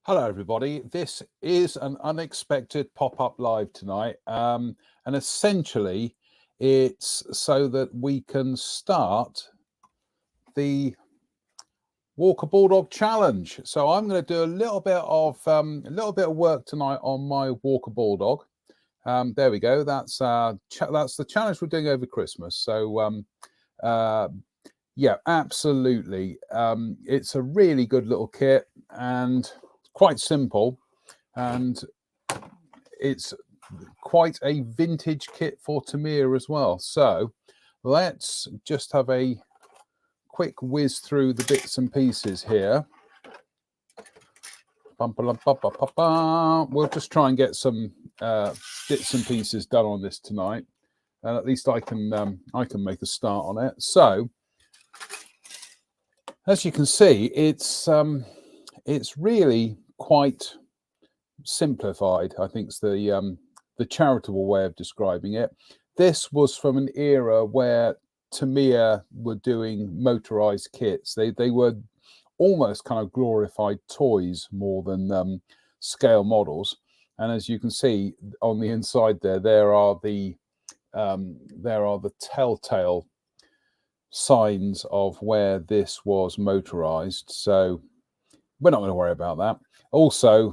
Hello, everybody. This is an unexpected pop-up live tonight. And essentially, it's so that we can start the Walker Bulldog Challenge. So I'm going to do a little bit of work tonight on my Walker Bulldog. There we go. That's the challenge we're doing over Christmas. So yeah, absolutely. It's a really good little kit and quite simple, and it's quite a vintage kit for Tamiya as well. So let's just have a quick whiz through the bits and pieces here. We'll just try and get some bits and pieces done on this tonight, and at least I can make a start on it. So as you can see, it's really quite simplified, I think is the charitable way of describing it. This was from an era where Tamiya were doing motorized kits. They were almost kind of glorified toys more than scale models. And as you can see on the inside there are the telltale signs of where this was motorized. So we're not going to worry about that. Also,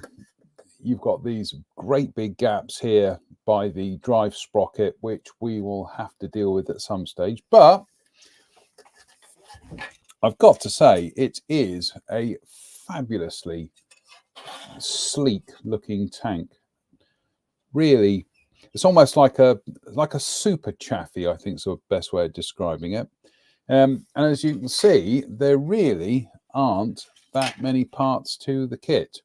you've got these great big gaps here by the drive sprocket, which we will have to deal with at some stage. But I've got to say, it is a fabulously sleek looking tank. Really, it's almost like a super chaffy, I think is the best way of describing it. And as you can see, there really aren't that many parts to the kit.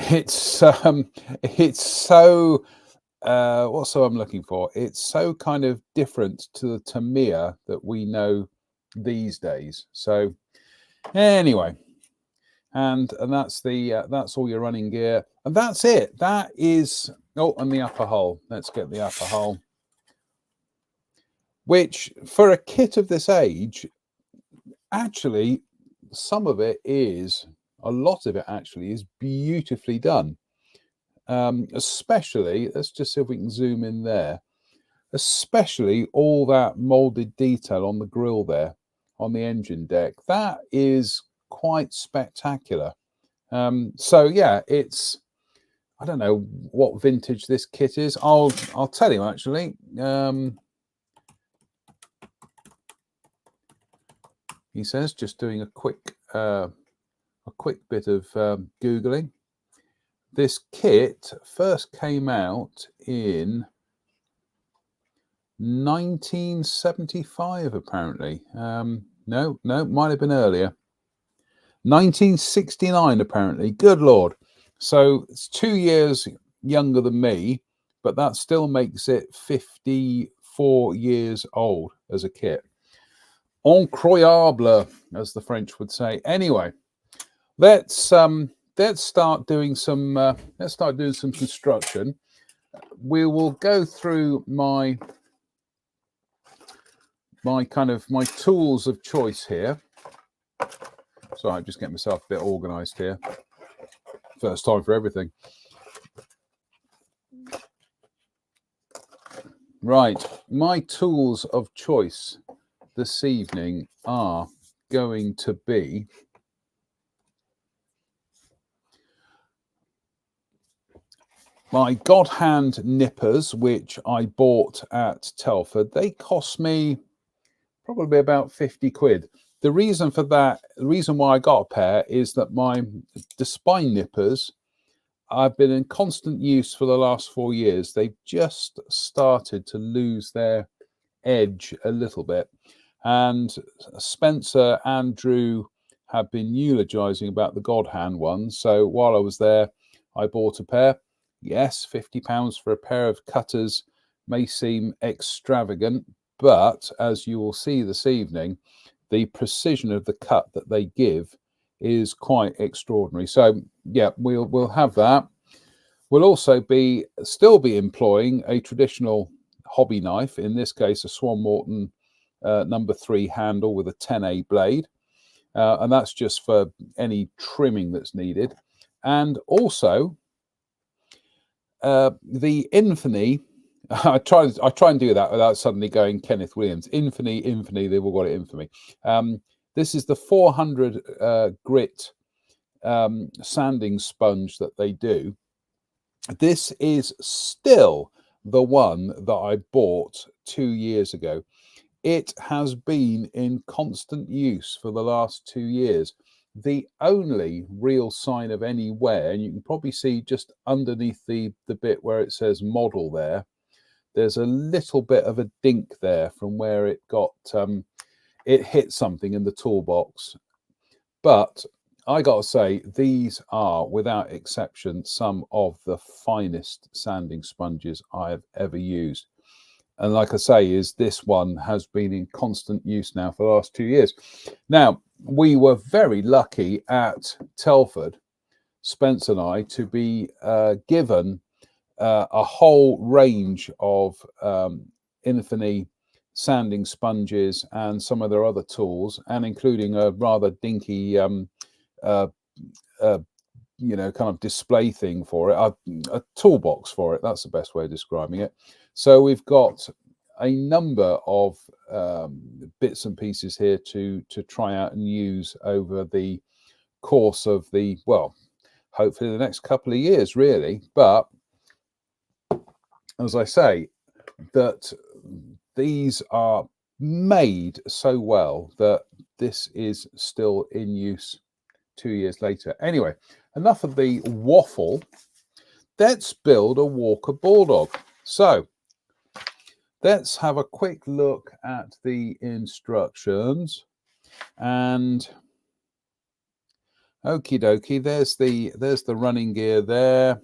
It's so what's the I'm looking for? It's so kind of different to the Tamiya that we know these days. So anyway, and that's all your running gear, and that's it. That is and the upper hull. Let's get the upper hull, which for a kit of this age, actually a lot of it actually is beautifully done. Especially, let's just see if we can zoom in there, especially all that molded detail on the grille there, on the engine deck. That is quite spectacular. So yeah, I don't know what vintage this kit is. I'll tell you actually. He says, just doing a quick bit of Googling. This kit first came out in 1975, apparently. No, might have been earlier. 1969, apparently. Good Lord. So it's 2 years younger than me, but that still makes it 54 years old as a kit. Incroyable, as the French would say. Anyway, let's start doing some construction. We will go through my tools of choice here. Sorry, I'm just getting myself a bit organized here. First time for everything. Right, my tools of choice this evening are going to be my God Hand nippers, which I bought at Telford. They cost me probably about 50 quid. The reason for that, the reason why I got a pair is that the spine nippers, I've been in constant use for the last 4 years. They've just started to lose their edge a little bit. And Spencer and Drew have been eulogizing about the God Hand ones. So while I was there, I bought a pair. Yes, £50 for a pair of cutters may seem extravagant, but as you will see this evening, the precision of the cut that they give is quite extraordinary. So yeah, we'll have that. We'll also still be employing a traditional hobby knife, in this case a Swan Morton number 3 handle with a 10A blade. and that's just for any trimming that's needed. And also the Infinity. I try and do that without suddenly going Kenneth Williams. Infinity, they've all got it in for me. This is the 400 grit sanding sponge that they do. This is still the one that I bought 2 years ago. It has been in constant use for the last 2 years. The only real sign of any wear, and you can probably see just underneath the bit where it says model there, there's a little bit of a dink there from where it got, it hit something in the toolbox. But I got to say, these are, without exception, some of the finest sanding sponges I have ever used. And like I say, this one has been in constant use now for the last 2 years. Now, we were very lucky at Telford, Spence and I, to be given a whole range of Infinity sanding sponges and some of their other tools, and including a rather dinky you know, kind of display thing for it, a toolbox for it. That's the best way of describing it. So we've got a number of bits and pieces here to try out and use over the course of the, well, hopefully the next couple of years, really. But as I say, that these are made so well that this is still in use 2 years later. Anyway, enough of the waffle. Let's build a Walker Bulldog. So let's have a quick look at the instructions. And okie dokie, there's the running gear there.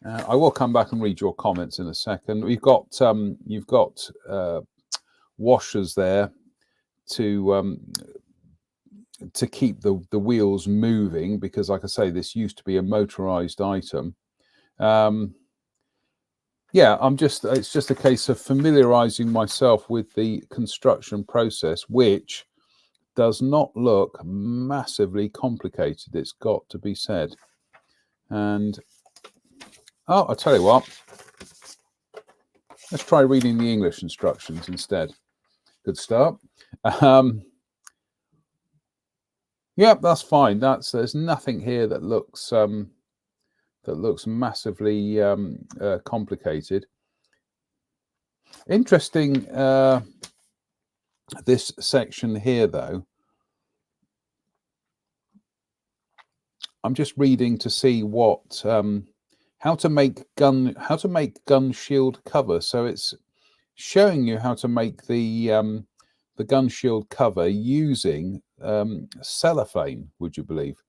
I will come back and read your comments in a second. We've got you've got washers there to keep the wheels moving, because like I say, this used to be a motorized item. Yeah, it's just a case of familiarizing myself with the construction process, which does not look massively complicated, it's got to be said. And oh, I'll tell you what, let's try reading the English instructions instead. Good start. Yep, that's fine. There's nothing here that looks massively complicated. Interesting. This section here, though, I'm just reading to see what how to make gun shield cover. So it's showing you how to make the gun shield cover using cellophane, would you believe?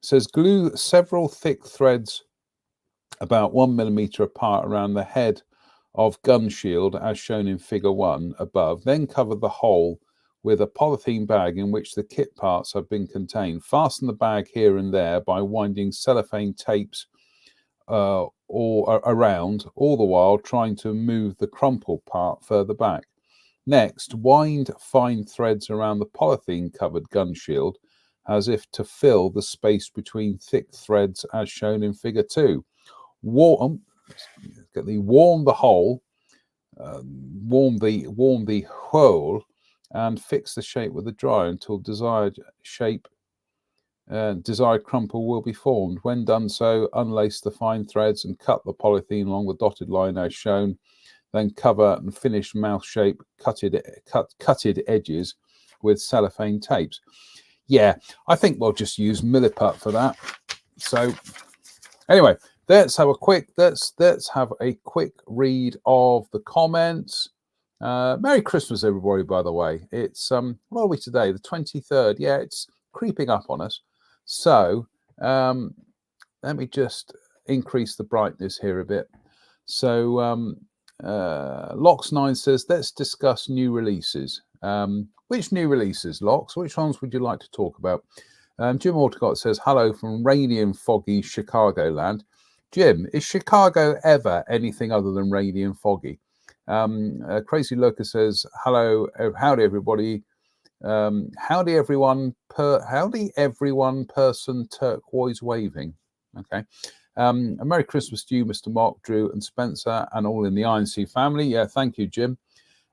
Says glue several thick threads about 1 millimeter apart around the head of gun shield as shown in figure 1 above, then cover the hole with a polythene bag in which the kit parts have been contained. Fasten the bag here and there by winding cellophane tapes or around, all the while trying to move the crumpled part further back. Next, wind fine threads around the polythene covered gun shield as if to fill the space between thick threads as shown in figure 2. Warm the hole, warm the hole, and fix the shape with a dryer until desired shape, desired crumple will be formed. When done so, unlace the fine threads and cut the polythene along the dotted line as shown. Then cover and finish mouth shape cutted edges with cellophane tapes. Yeah, I think we'll just use Milliput for that. So anyway, let's have a quick read of the comments. Merry Christmas, everybody, by the way. It's what are we today? The 23rd. Yeah, it's creeping up on us. So let me just increase the brightness here a bit. So Lox9 says, let's discuss new releases. Which new releases, Lox? Which ones would you like to talk about? Jim Ortecott says, hello from rainy and foggy Chicagoland. Jim, is Chicago ever anything other than rainy and foggy? Crazy Lurker says, hello, howdy everybody. Howdy everyone person turquoise waving. Okay. A Merry Christmas to you, Mr. Mark, Drew and Spencer, and all in the INC family. Yeah, thank you, Jim.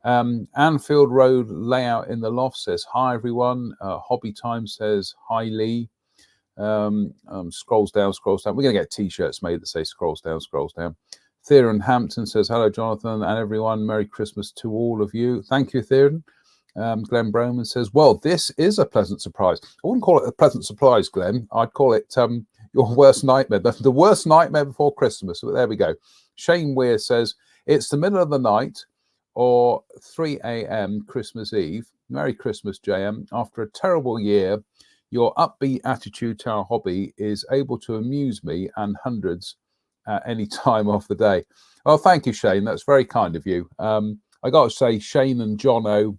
Anfield Road layout in the loft says hi everyone. Hobby Time says hi Lee. Scrolls down. We're gonna get t-shirts made that say scrolls down. Theron Hampton says hello Jonathan and everyone, Merry Christmas to all of you. Thank you, Theron. Glenn Broman says, well, this is a pleasant surprise. I wouldn't call it a pleasant surprise, Glenn. I'd call it your worst nightmare, the worst nightmare before Christmas. So there we go. Shane Weir says, it's the middle of the night or 3 a.m. Christmas Eve. Merry Christmas, JM. After a terrible year, your upbeat attitude to our hobby is able to amuse me and hundreds at any time of the day. Well, thank you, Shane. That's very kind of you. I got to say, Shane and Jono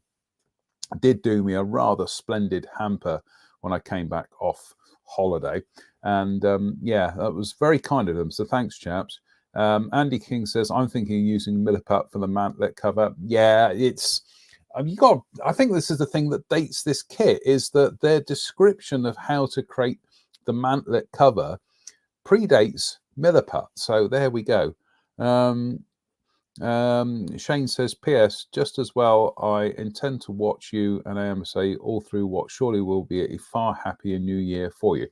did do me a rather splendid hamper when I came back off holiday. And yeah, that was very kind of them. So thanks, chaps. Andy King says, I'm thinking of using Milliput for the mantlet cover. Yeah, it's... I think this is the thing that dates this kit, is that their description of how to create the mantlet cover predates Milliput. So there we go. Shane says, P.S. Just as well, I intend to watch you and AMSA all through what surely will be a far happier new year for you.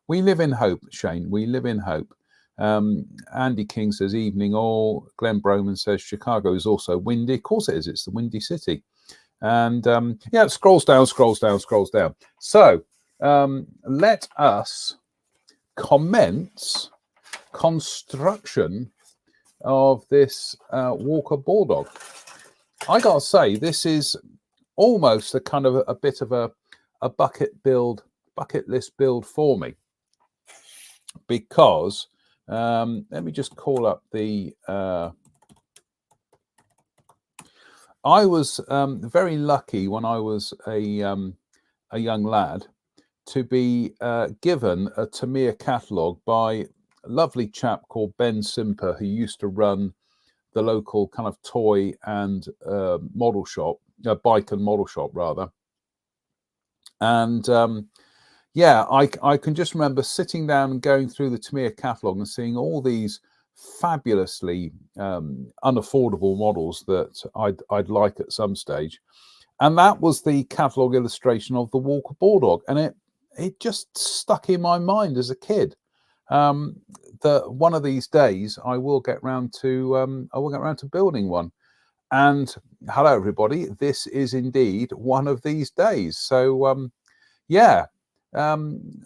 We live in hope, Shane. We live in hope. Andy King says, evening all. Glenn Broman says, Chicago is also windy. Of course it is. It's the windy city. And yeah, it scrolls down. So let us commence construction of this Walker Bulldog. I gotta say, this is almost a kind of a bit of a bucket list build for me, because let me just call up the I was very lucky when I was a young lad to be given a Tamiya catalogue by a lovely chap called Ben Simper, who used to run the local kind of toy and model shop, bike and model shop rather. And yeah, I can just remember sitting down and going through the Tamiya catalogue and seeing all these fabulously unaffordable models that I'd like at some stage. And that was the catalogue illustration of the Walker Bulldog, and it just stuck in my mind as a kid. That one of these days I will get round to building one. And hello everybody, this is indeed one of these days. So yeah,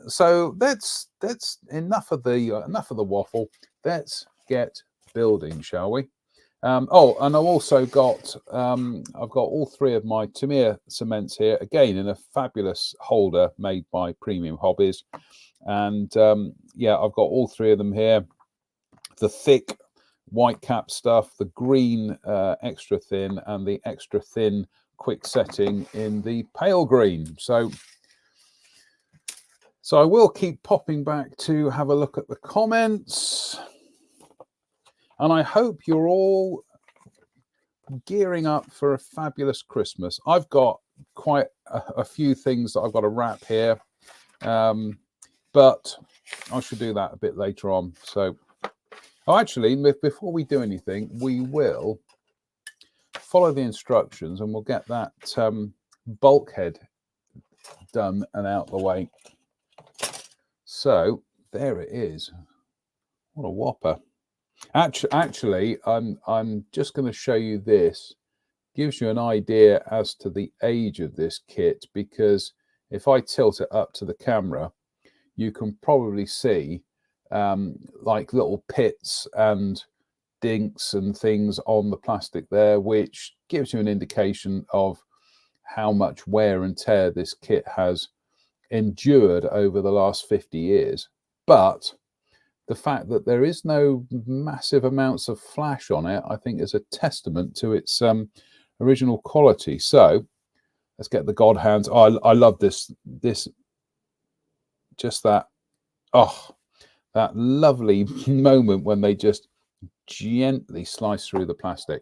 so that's enough of the waffle. Let's get building, shall we? Oh, and I've also got I've got all three of my Tamiya cements here, again in a fabulous holder made by Premium Hobbies. And yeah, I've got all three of them here. The thick white cap stuff, the green extra thin, and the extra thin quick setting in the pale green. So I will keep popping back to have a look at the comments. And I hope you're all gearing up for a fabulous Christmas. I've got quite a few things that I've got to wrap here. But I should do that a bit later on. So, oh, actually, before we do anything, we will follow the instructions and we'll get that bulkhead done and out the way. So there it is. What a whopper. Actually, I'm just going to show you this. Gives you an idea as to the age of this kit, because if I tilt it up to the camera, you can probably see like little pits and dinks and things on the plastic there, which gives you an indication of how much wear and tear this kit has endured over the last 50 years. But the fact that there is no massive amounts of flash on it, I think, is a testament to its original quality. So let's get the God hands. Oh, I love this just that, oh, that lovely moment when they just gently slice through the plastic.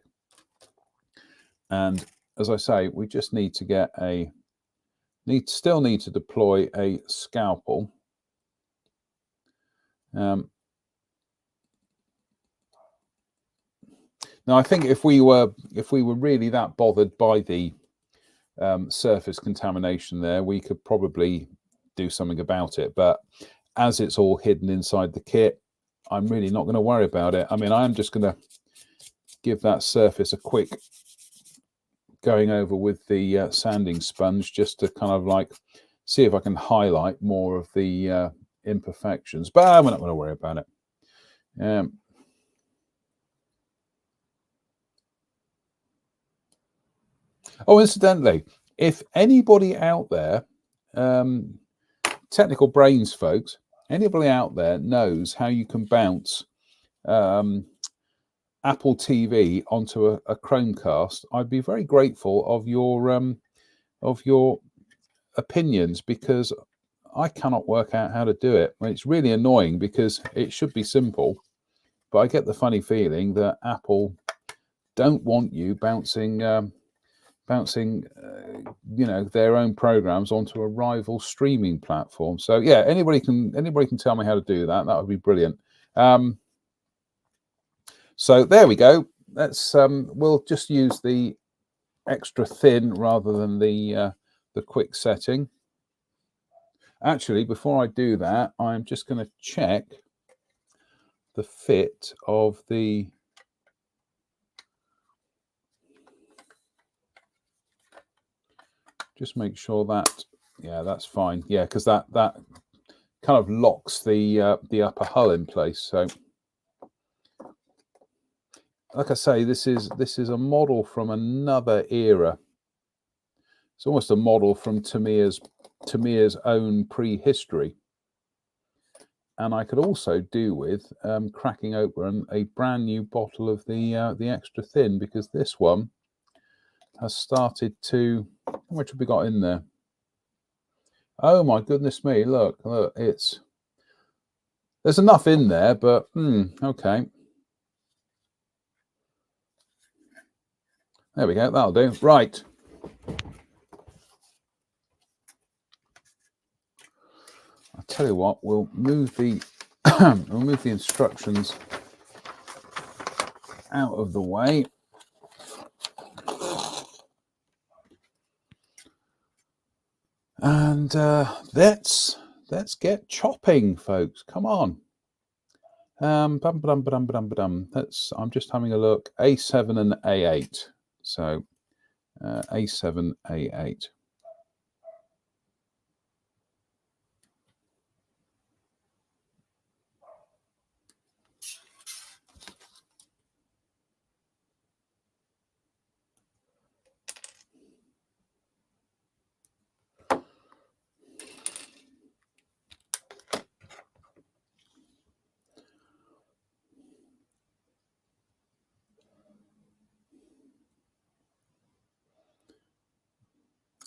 And as I say, we just need to get a Still need to deploy a scalpel. Now, I think if we were really that bothered by the surface contamination there, we could probably do something about it. But as it's all hidden inside the kit, I'm really not going to worry about it. I mean, I am just going to give that surface a quick going over with the sanding sponge, just to kind of like see if I can highlight more of the imperfections, but we're not going to worry about it. Oh, incidentally, if anybody out there, technical brains folks, anybody out there knows how you can bounce Apple TV onto a Chromecast, I'd be very grateful of your opinions, because I cannot work out how to do it. It's really annoying because it should be simple, but I get the funny feeling that Apple don't want you bouncing you know, their own programs onto a rival streaming platform. So yeah, anybody can tell me how to do that. That would be brilliant. So there we go. Let's we'll just use the extra thin rather than the quick setting. Actually, before I do that, I'm just going to check the fit of the just make sure that, yeah, that's fine. Yeah, because that kind of locks the upper hull in place. So like I say, this is a model from another era. It's almost a model from Tamiya's own prehistory. And I could also do with cracking open a brand new bottle of the extra thin, because this one has started to. How much have we got in there? Oh my goodness me! Look, there's enough in there, but okay. There we go. That'll do. Right. I'll tell you what. We'll move the instructions out of the way. And let's get chopping, folks. Come on. I'm just having a look. A7 and A8. So A7, A8.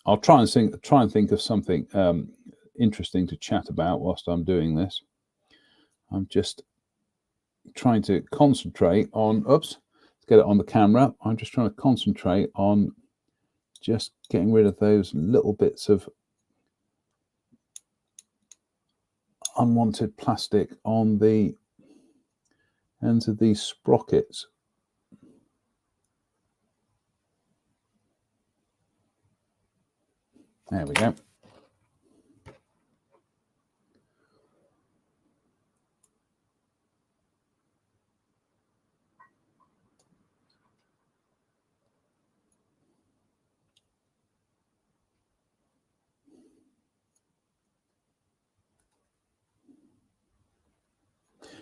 I'll try and think of something interesting to chat about whilst I'm doing this. I'm just trying to concentrate on. Oops, let's get it on the camera. I'm just trying to concentrate on just getting rid of those little bits of unwanted plastic on the ends of these sprockets. There we go.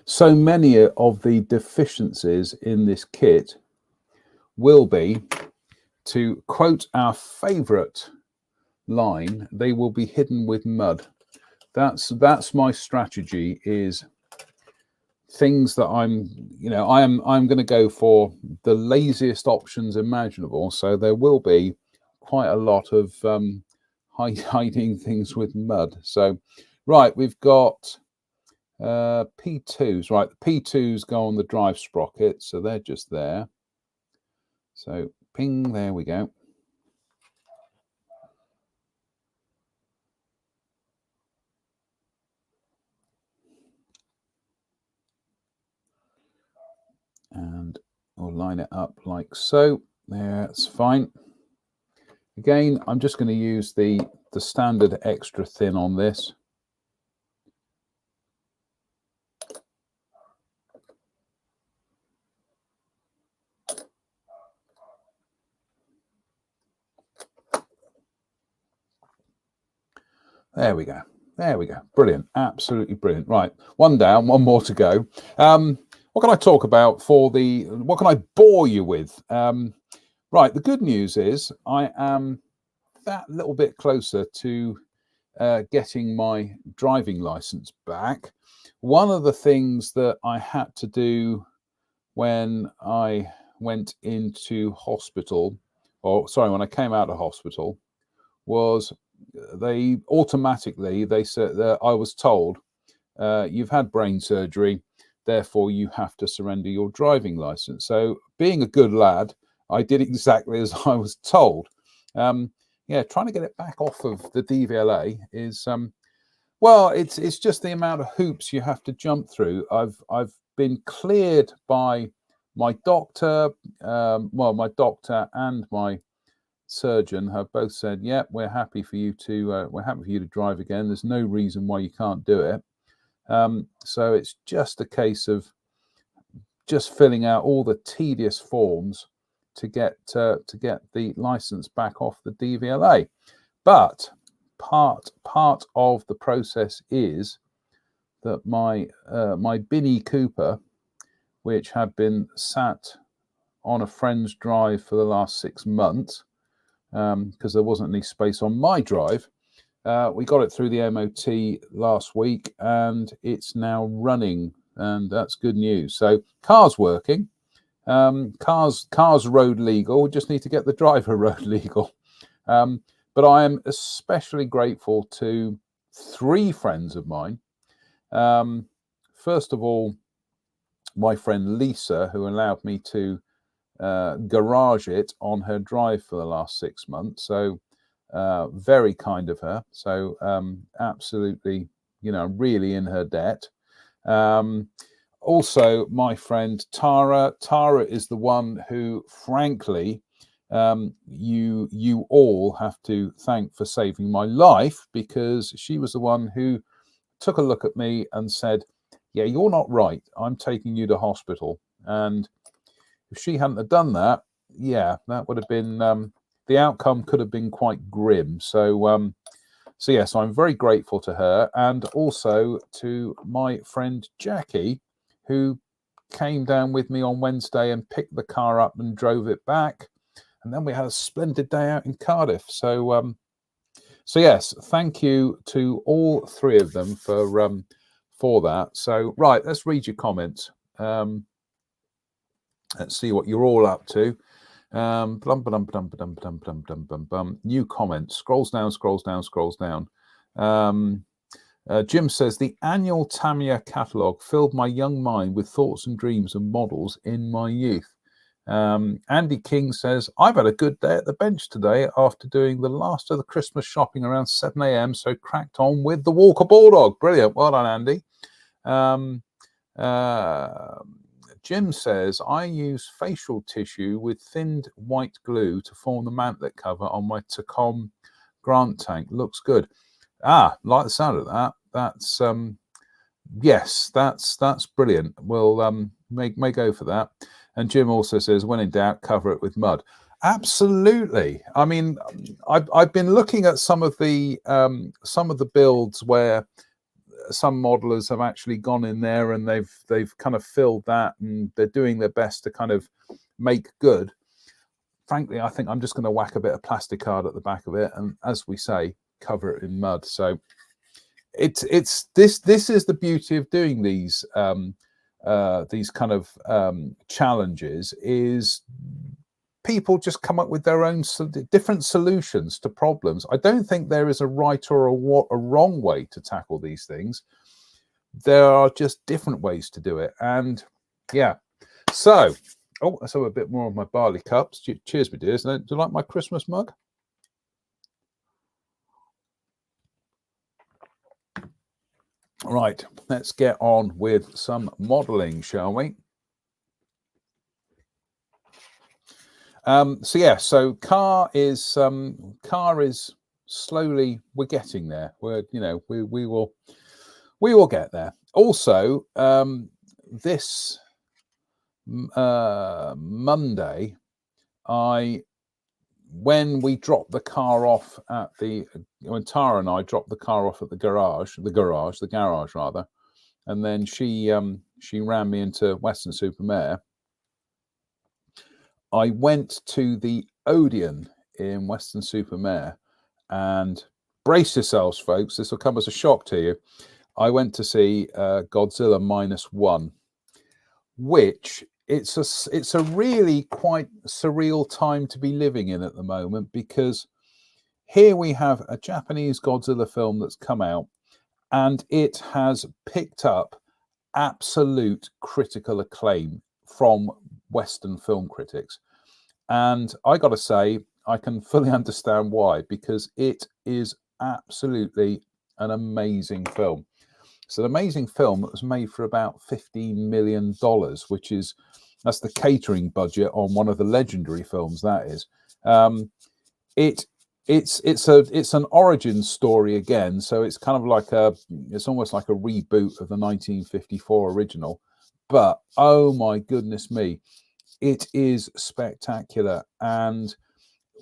So many of the deficiencies in this kit will be, to quote our favorite line, they will be hidden with mud. That's my strategy, is things that I'm going to go for the laziest options imaginable. So there will be quite a lot of hiding things with mud. So right, we've got P2s. Right, the P2s go on the drive sprocket, so they're just there. So ping, there we go. line it up like so. There, it's fine. Again, I'm just going to use the standard extra thin on this. There we go. There we go. Brilliant. Absolutely brilliant. Right. One down, one more to go. What can I talk about what can I bore you with? Right. The good news is I am that little bit closer to getting my driving license back. One of the things that I had to do when I went into hospital, or sorry, when I came out of hospital, was they said that I was told, you've had brain surgery, therefore you have to surrender your driving license. So being a good lad, I did exactly as I was told. Yeah, trying to get it back off of the DVLA is well, it's just the amount of hoops you have to jump through. I've been cleared by my doctor, my doctor and my surgeon have both said, yeah, we're happy for you to drive again. There's no reason why you can't do it. So it's just a case of just filling out all the tedious forms to get the license back off the DVLA. But part of the process is that my Binny Cooper, which had been sat on a friend's drive for the last 6 months, because there wasn't any space on my drive. We got it through the MOT last week and it's now running, and that's good news. So car's working, car's road legal. We just need to get the driver road legal. But I am especially grateful to 3 friends of mine. First of all, my friend Lisa, who allowed me to garage it on her drive for the last 6 months. So very kind of her. So absolutely, really in her debt. Also, my friend Tara. Tara is the one who, frankly, you all have to thank for saving my life, because she was the one who took a look at me and said, yeah, you're not right. I'm taking you to hospital. And if she hadn't have done that, yeah, that would have been the outcome could have been quite grim. So yes, I'm very grateful to her, and also to my friend Jackie, who came down with me on Wednesday and picked the car up and drove it back, and then we had a splendid day out in Cardiff. So yes, thank you to all 3 of them for that. So right, let's read your comments. Let's see what you're all up to. New comments. Scrolls down. Jim says, the annual Tamiya catalogue filled my young mind with thoughts and dreams and models in my youth. Andy King says, I've had a good day at the bench today after doing the last of the Christmas shopping around 7 a.m. So cracked on with the Walker Bulldog. Brilliant. Well done, Andy. Jim says, I use facial tissue with thinned white glue to form the mantlet cover on my Tacom Grant tank. Looks good. Like the sound of that. That's yes, that's brilliant. We'll may go for that. And Jim also says, when in doubt, cover it with mud. Absolutely. I mean, I've been looking at some of the builds where some modelers have actually gone in there and they've kind of filled that, and they're doing their best to kind of make good. Frankly, I think I'm just going to whack a bit of plastic card at the back of it, and as we say, cover it in mud. So this is the beauty of doing these kind of challenges, is people just come up with their own different solutions to problems. I don't think there is a right or a wrong way to tackle these things. There are just different ways to do it. And yeah, so, let's have a bit more of my barley cups. Cheers, my dears. Do you like my Christmas mug? Right, let's get on with some modelling, shall we? So yeah, so car is slowly, we're getting there. We will get there. Also, this Monday, when we dropped the car off at when Tara and I dropped the car off at the garage rather, and then she ran me into Weston-super-Mare. I went to the Odeon in Weston-super-Mare, and brace yourselves, folks, this will come as a shock to you. I went to see Godzilla -1, which it's a really quite surreal time to be living in at the moment, because here we have a Japanese Godzilla film that's come out, and it has picked up absolute critical acclaim from Western film critics. And I got to say, I can fully understand why, because it is absolutely an amazing film. It's an amazing film that was made for about $15 million, that's the catering budget on one of the legendary films. That is, it's an origin story again. So it's kind of like it's almost like a reboot of the 1954 original. But oh my goodness me, it is spectacular. And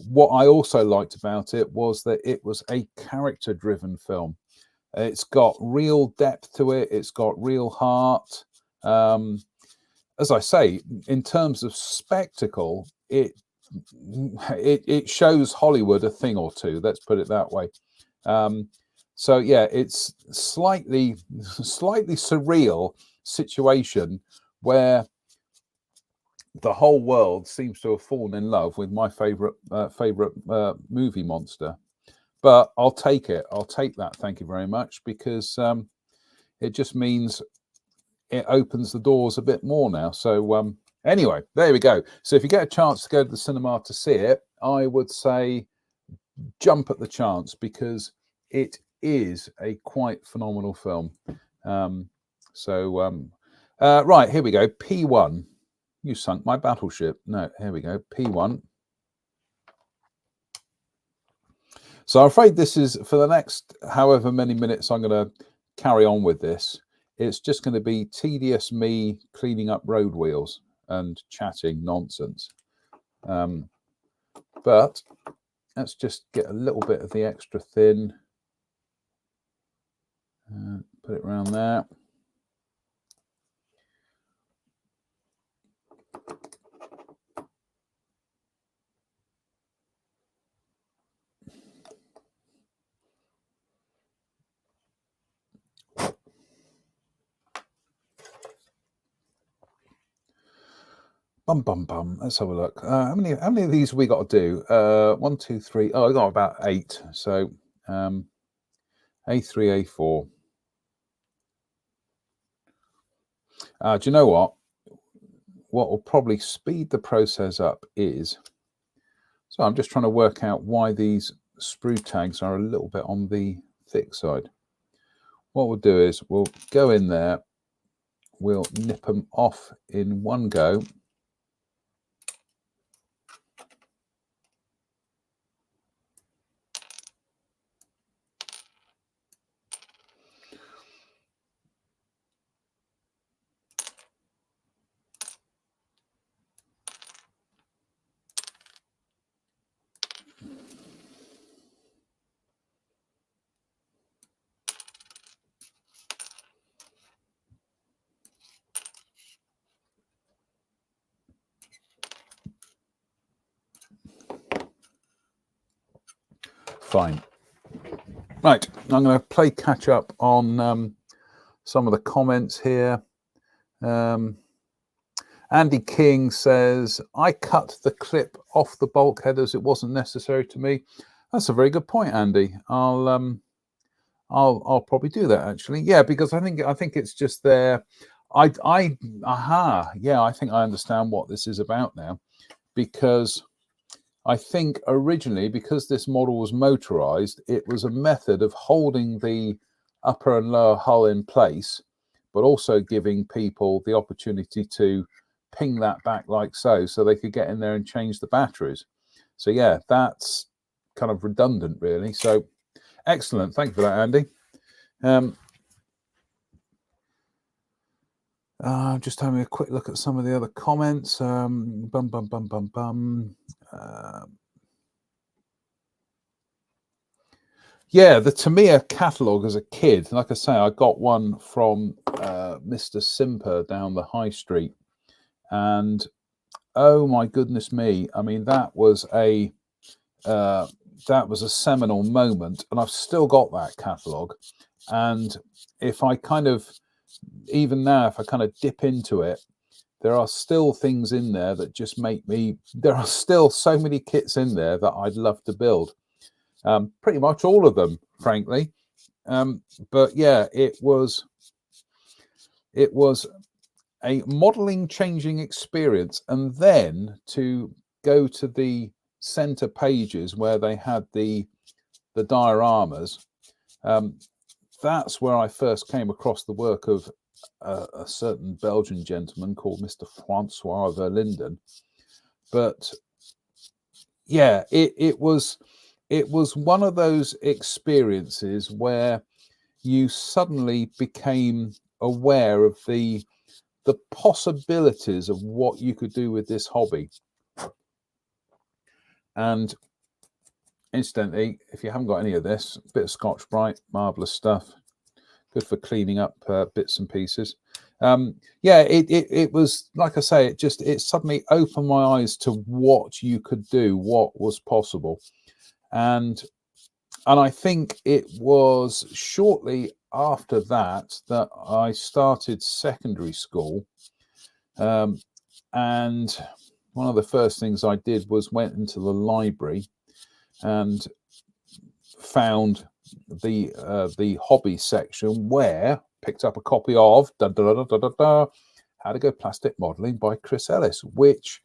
what I also liked about it was that it was a character-driven film. It's got real depth to it. It's got real heart. As I say, in terms of spectacle, it shows Hollywood a thing or two. Let's put it that way. So yeah, it's slightly surreal situation where the whole world seems to have fallen in love with my favorite movie monster. But I'll take it. I'll take that. Thank you very much, because it just means it opens the doors a bit more now. So anyway, there we go. So if you get a chance to go to the cinema to see it, I would say jump at the chance, because it is a quite phenomenal film. Right, here we go. P1. You sunk my battleship. No, here we go. P1. So I'm afraid this is, for the next however many minutes I'm going to carry on with this, it's just going to be tedious me cleaning up road wheels and chatting nonsense. But let's just get a little bit of the extra thin. Put it around there. Bum bum bum. Let's have a look. How many of these have we got to do? 1, 2, 3. Oh, I got about 8. So A3, A4. Do you know what? What will probably speed the process up is, so I'm just trying to work out why these sprue tags are a little bit on the thick side. What we'll do is we'll go in there, we'll nip them off in one go. Fine. Right, I'm going to play catch up on some of the comments here. Andy King says, I cut the clip off the bulkhead as it wasn't necessary to me. That's a very good point, Andy. I'll probably do that, actually. Yeah, because I think it's just there. I think I understand what this is about now, because I think originally, because this model was motorized, it was a method of holding the upper and lower hull in place, but also giving people the opportunity to ping that back like so they could get in there and change the batteries. So yeah, that's kind of redundant really. So excellent, thank you for that, Andy. Just having a quick look at some of the other comments. Yeah, the Tamiya catalogue as a kid, like I say, I got one from Mr. Simper down the high street, and oh my goodness me, I mean that was a seminal moment, and I've still got that catalogue. And if I kind of, even now, if I kind of dip into it, there are still things in there that just make me, there are still so many kits in there that I'd love to build. Pretty much all of them, frankly. But yeah, it was a modeling changing experience. And then to go to the center pages where they had the dioramas, that's where I first came across the work of a certain Belgian gentleman called Mr. Francois Verlinden. But yeah, it was one of those experiences where you suddenly became aware of the possibilities of what you could do with this hobby. And incidentally, if you haven't got any of this, a bit of Scotch Brite, marvelous stuff, good for cleaning up bits and pieces. Yeah, it was, like I say, it suddenly opened my eyes to what you could do, what was possible. And I think it was shortly after that I started secondary school. And one of the first things I did was went into the library and found the hobby section, where picked up a copy of How to Go Plastic Modeling by Chris Ellis, which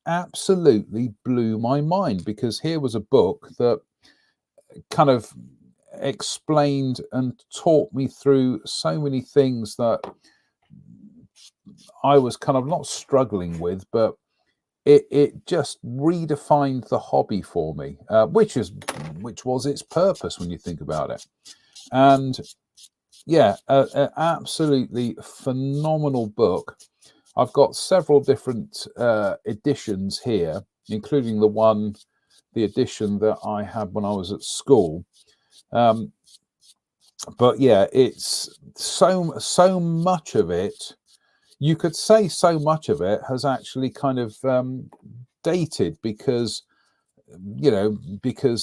absolutely blew my mind, because here was a book that kind of explained and taught me through so many things that I was kind of not struggling with, but it just redefined the hobby for me, which was its purpose when you think about it. And yeah, an absolutely phenomenal book. I've got several different editions here, including the edition that I had when I was at school. But yeah, it's so much of it. You could say so much of it has actually kind of dated, because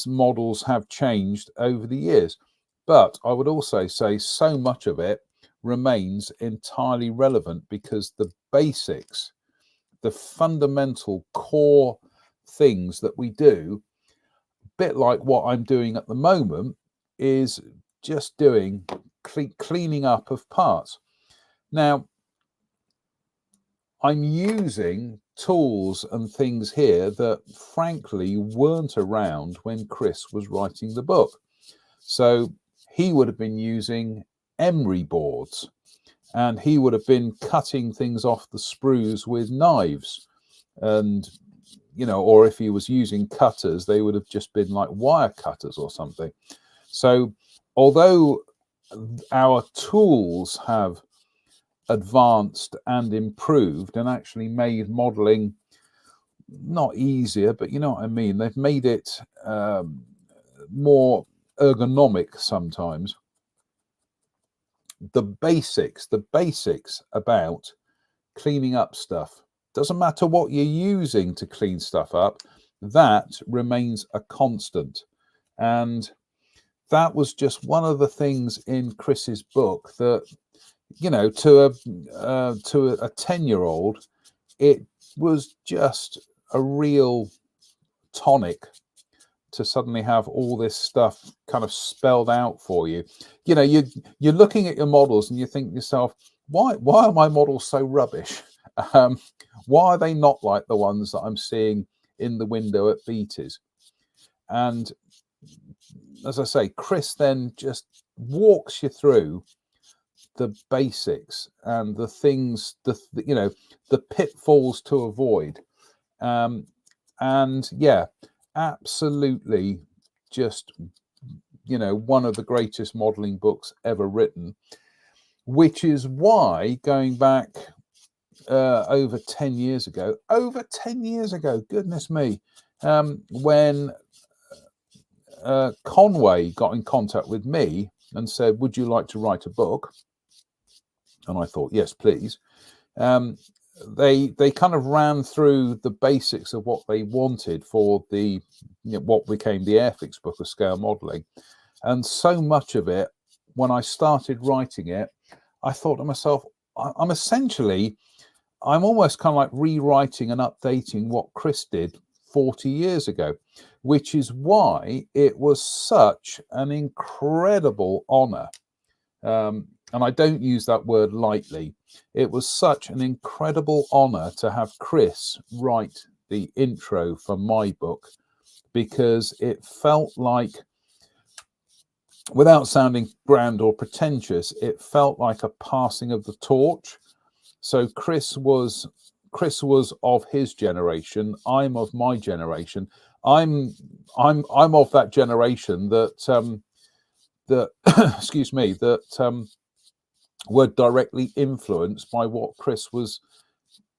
models have changed over the years. But I would also say so much of it remains entirely relevant, because the basics, the fundamental core things that we do, a bit like what I'm doing at the moment, is just doing cleaning up of parts. Now, I'm using tools and things here that frankly weren't around when Chris was writing the book. So he would have been using emery boards, and he would have been cutting things off the sprues with knives, and or if he was using cutters, they would have just been like wire cutters or something. So although our tools have advanced and improved and actually made modeling not easier, but you know what I mean, they've made it more ergonomic sometimes. The basics about cleaning up stuff, doesn't matter what you're using to clean stuff up, that remains a constant. And that was just one of the things in Chris's book that, to a 10-year-old, it was just a real tonic to suddenly have all this stuff kind of spelled out for you. You're looking at your models and you think to yourself, why are my models so rubbish? Why are they not like the ones that I'm seeing in the window at Beatty's? And as I say, Chris then just walks you through the basics and the things, the pitfalls to avoid. And yeah, absolutely, just one of the greatest modeling books ever written, which is why going back over 10 years ago, goodness me, when Conway got in contact with me and said, would you like to write a book? And I thought, yes, please. They kind of ran through the basics of what they wanted for the what became the Airfix book of scale modeling. And so much of it, when I started writing it, I thought to myself, I'm almost kind of like rewriting and updating what Chris did 40 years ago, which is why it was such an incredible honor. And I don't use that word lightly. It was such an incredible honor to have Chris write the intro for my book, because it felt like, without sounding grand or pretentious, it felt like a passing of the torch. So Chris was of his generation. I'm of my generation. I'm of that generation that excuse me, that were directly influenced by what Chris was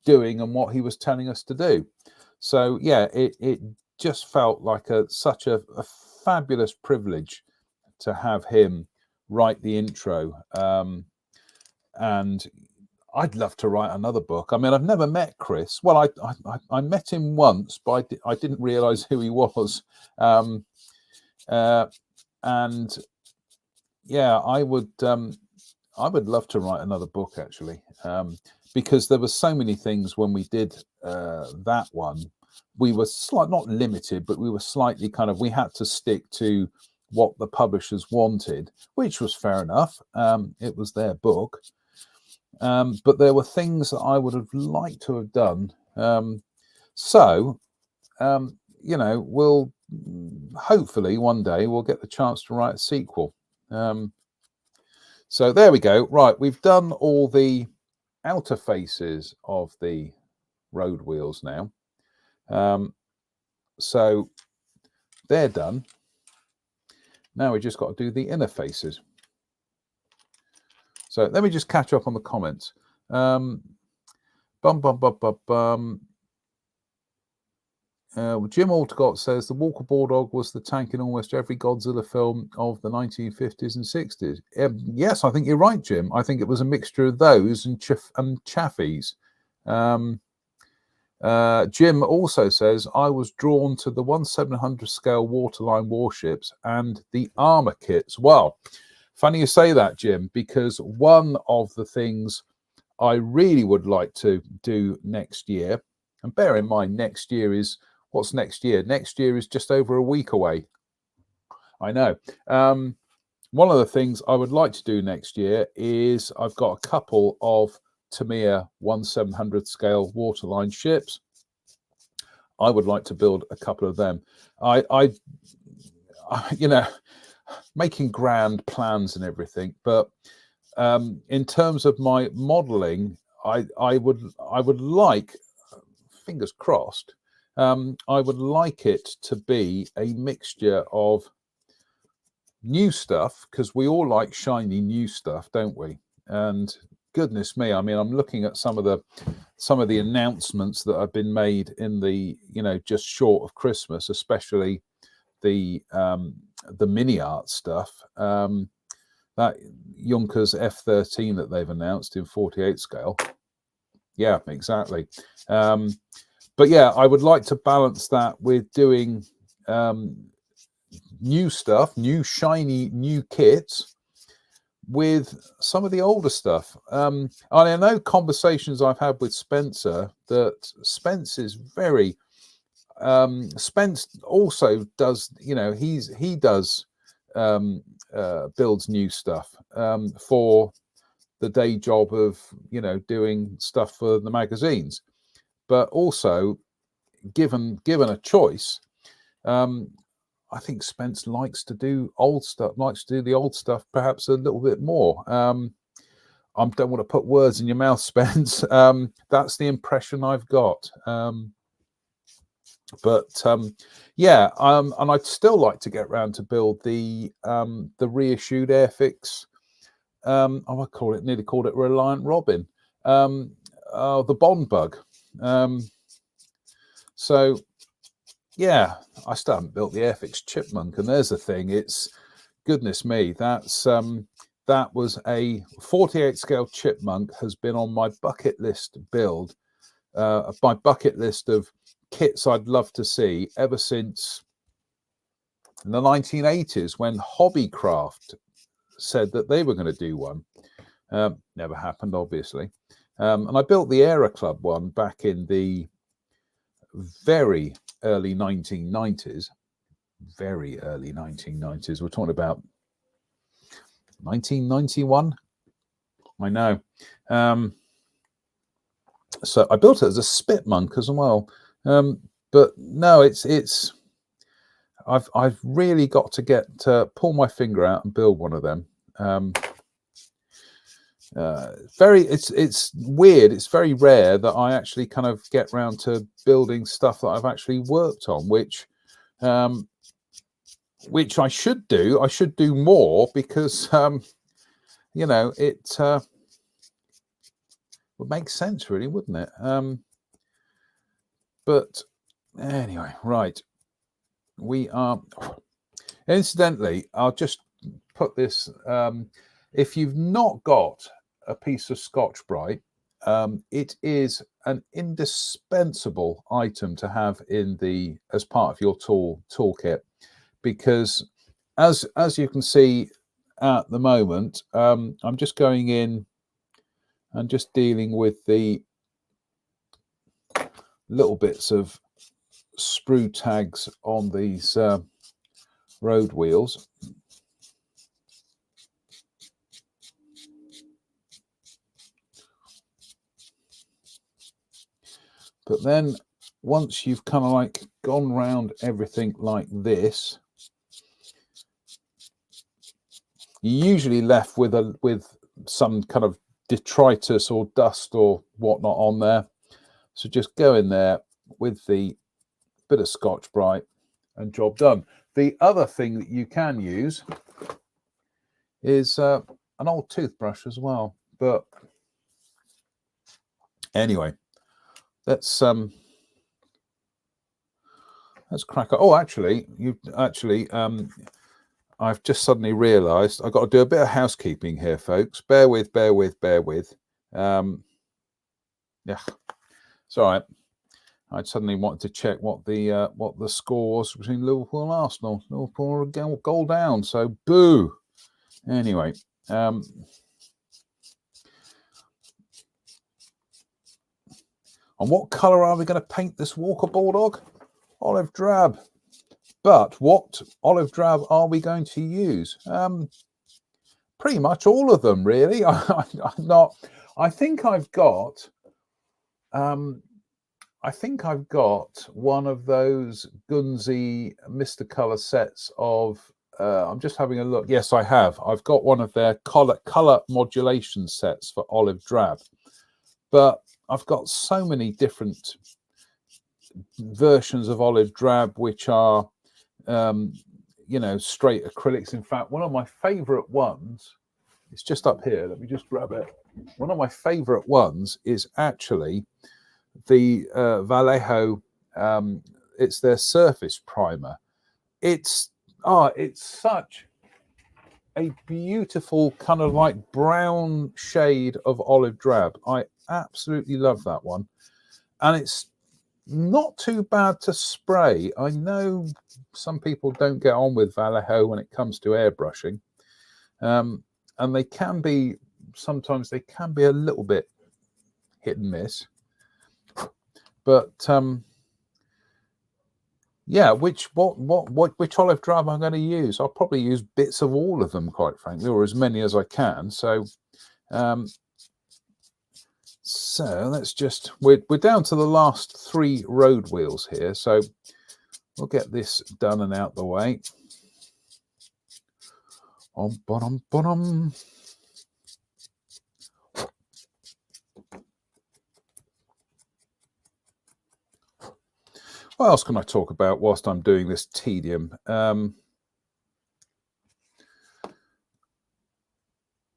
doing and what he was telling us to do. So yeah, it just felt like such a fabulous privilege to have him write the intro. And I'd love to write another book. I mean, I've never met Chris. Well, I met him once, but I didn't realize who he was. And yeah, I would love to write another book, actually, because there were so many things when we did that one. We were not limited, but we were slightly we had to stick to what the publishers wanted, which was fair enough. It was their book. But there were things that I would have liked to have done. We'll hopefully one day we'll get the chance to write a sequel. So there we go. Right, we've done all the outer faces of the road wheels now. So they're done. Now we just got to do the inner faces. So let me just catch up on the comments. Jim Aldercott says the Walker Bulldog was the tank in almost every Godzilla film of the 1950s and 60s. Yes, I think you're right, Jim. I think it was a mixture of those and Chaffees. Jim also says, I was drawn to the 1/700 scale waterline warships and the armor kits. Well, funny you say that, Jim, because one of the things I really would like to do next year, and bear in mind, next year is, what's next year? Next year is just over a week away. I know. One of the things I would like to do next year is I've got a couple of Tamiya 1/700 scale waterline ships. I would like to build a couple of them. I making grand plans and everything, but in terms of my modeling, I would like, fingers crossed, I would like it to be a mixture of new stuff, because we all like shiny new stuff, don't we? And goodness me, I mean, I'm looking at some of the announcements that have been made in the, just short of Christmas, especially the mini art stuff. That Junkers F-13 that they've announced in 48 scale. Yeah, exactly. But yeah, I would like to balance that with doing new stuff, new shiny new kits, with some of the older stuff. And I know conversations I've had with Spencer, that Spence is very Spence also does, he does builds new stuff for the day job of doing stuff for the magazines, but also given a choice, I think Spence likes to do old stuff, likes to do the old stuff perhaps a little bit more. I don't want to put words in your mouth, Spence. That's the impression I've got. Yeah, and I'd still like to get round to build the reissued Airfix. I call it, nearly called it Reliant Robin, the Bond Bug. So yeah, I still haven't built the Airfix Chipmunk, and there's the thing. It's, goodness me, that was a 48 scale Chipmunk, has been on my bucket list build, my bucket list of kits I'd love to see ever since the 1980s, when Hobbycraft said that they were going to do one. Never happened, obviously. And I built the Aero Club one back in the very early 1990s. Very early 1990s. We're talking about 1991. I know. So I built it as a Spitmunk as well. But no, I've really got to get to pull my finger out and build one of them. It's weird. It's very rare that I actually kind of get round to building stuff that I've actually worked on, which I should do. I should do more, because you know, it would make sense, really, wouldn't it? But anyway, right. We are, incidentally, I'll just put this, if you've not got a piece of Scotch-Brite, it is an indispensable item to have in as part of your toolkit, because as you can see at the moment, I'm just going in and just dealing with the little bits of sprue tags on these road wheels. But then once you've kind of like gone round everything like this, you're usually left with some kind of detritus or dust or whatnot on there. So just go in there with the bit of Scotch-Brite and job done. The other thing that you can use is an old toothbrush as well. But anyway, let's crack on. Oh, actually, I've just suddenly realised I've got to do a bit of housekeeping here, folks. Bear with. Yeah, it's all right. I suddenly wanted to check what the score was between Liverpool and Arsenal. Liverpool are a goal down, so boo. Anyway, on what colour are we going to paint this Walker Bulldog? Olive drab. But what olive drab are we going to use? Pretty much all of them, really. I'm not. I think I've got one of those Gunzi Mr. Colour sets of. I'm just having a look. Yes, I have. I've got one of their color modulation sets for olive drab, but I've got so many different versions of olive drab which are, you know, straight acrylics. In fact, one of my favorite ones, it's just up here. Let me just grab it. One of my favorite ones is actually the Vallejo. It's their surface primer. It's such a beautiful kind of like brown shade of olive drab. I absolutely love that one, and it's not too bad to spray. I know some people don't get on with Vallejo when it comes to airbrushing, and they can be, sometimes they can be a little bit hit and miss. But yeah, which olive drab I'm going to use? I'll probably use bits of all of them, quite frankly, or as many as I can. So so let's just, we're down to the last 3 road wheels here, so we'll get this done and out the way. What else can I talk about whilst I'm doing this tedium?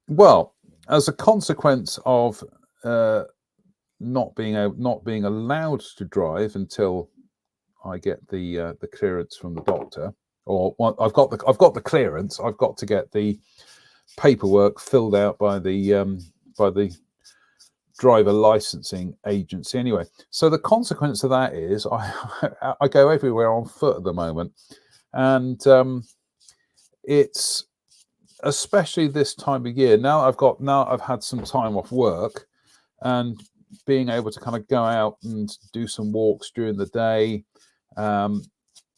Well, as a consequence of not being allowed to drive until I get the clearance from the doctor, or well, I've got the clearance. I've got to get the paperwork filled out by the driver licensing agency. Anyway, so the consequence of that is I go everywhere on foot at the moment, and it's especially this time of year. Now I've had some time off work, and being able to kind of go out and do some walks during the day.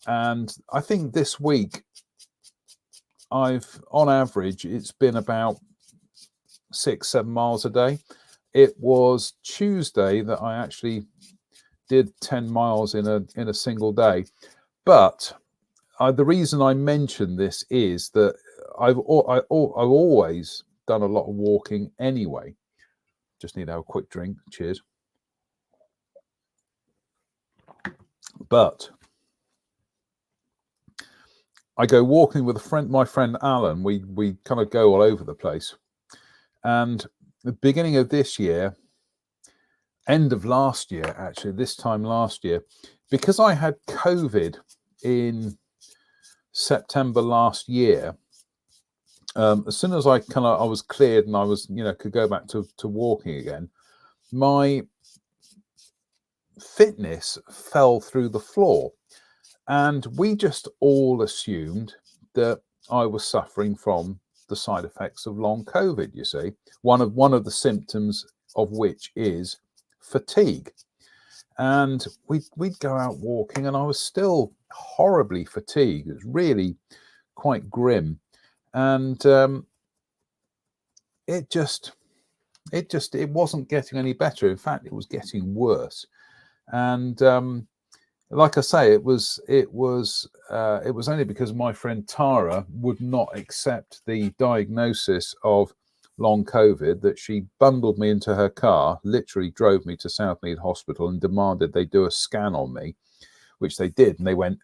And I think this week on average, it's been about 6-7 miles a day. It was Tuesday that I actually did 10 miles in a single day. But the reason I mention this is that I've always done a lot of walking anyway. Just need to have a quick drink. Cheers. But I go walking with my friend Alan. We kind of go all over the place. And the beginning of this year, end of last year, actually, this time last year, because I had COVID in September last year, as soon as I was cleared and I was, could go back to walking again, my fitness fell through the floor. And we just all assumed that I was suffering from the side effects of long COVID, you see, one of the symptoms of which is fatigue. And we'd go out walking and I was still horribly fatigued. It was really quite grim. And it wasn't getting any better. In fact, it was getting worse. And like I say, it was only because my friend Tara would not accept the diagnosis of long COVID that she bundled me into her car, literally drove me to Southmead Hospital and demanded they do a scan on me, which they did. And they went,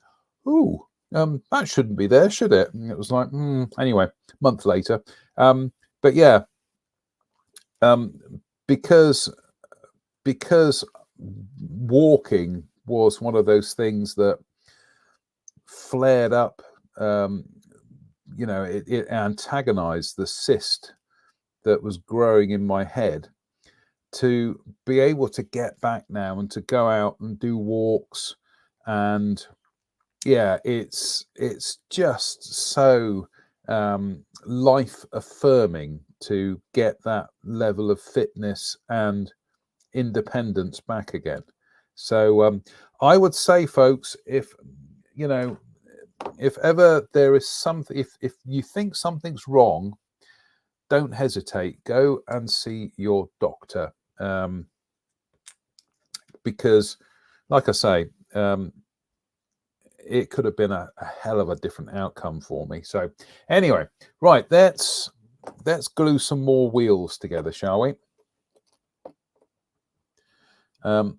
"Ooh, that shouldn't be there, should it?" And it was like, anyway, a month later. But yeah, because walking was one of those things that flared up, it antagonized the cyst that was growing in my head. To be able to get back now and to go out and do walks, and yeah, it's just so life affirming to get that level of fitness and independence back again. So I would say, folks, if ever there is something, if you think something's wrong, don't hesitate. Go and see your doctor, because, like I say, it could have been a hell of a different outcome for me. So anyway, right, let's glue some more wheels together, shall we? I'm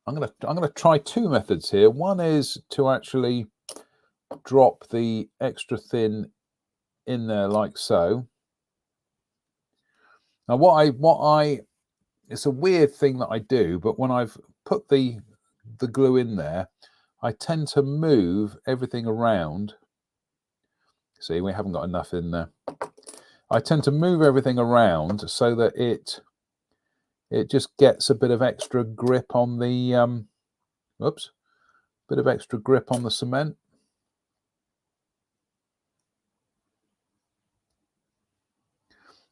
gonna try two methods here. One is to actually drop the extra thin in there like so. Now it's a weird thing that I do, but when I've put the glue in there, I tend to move everything around. See, we haven't got enough in there. I tend to move everything around so that it just gets a bit of extra grip on the bit of extra grip on the cement.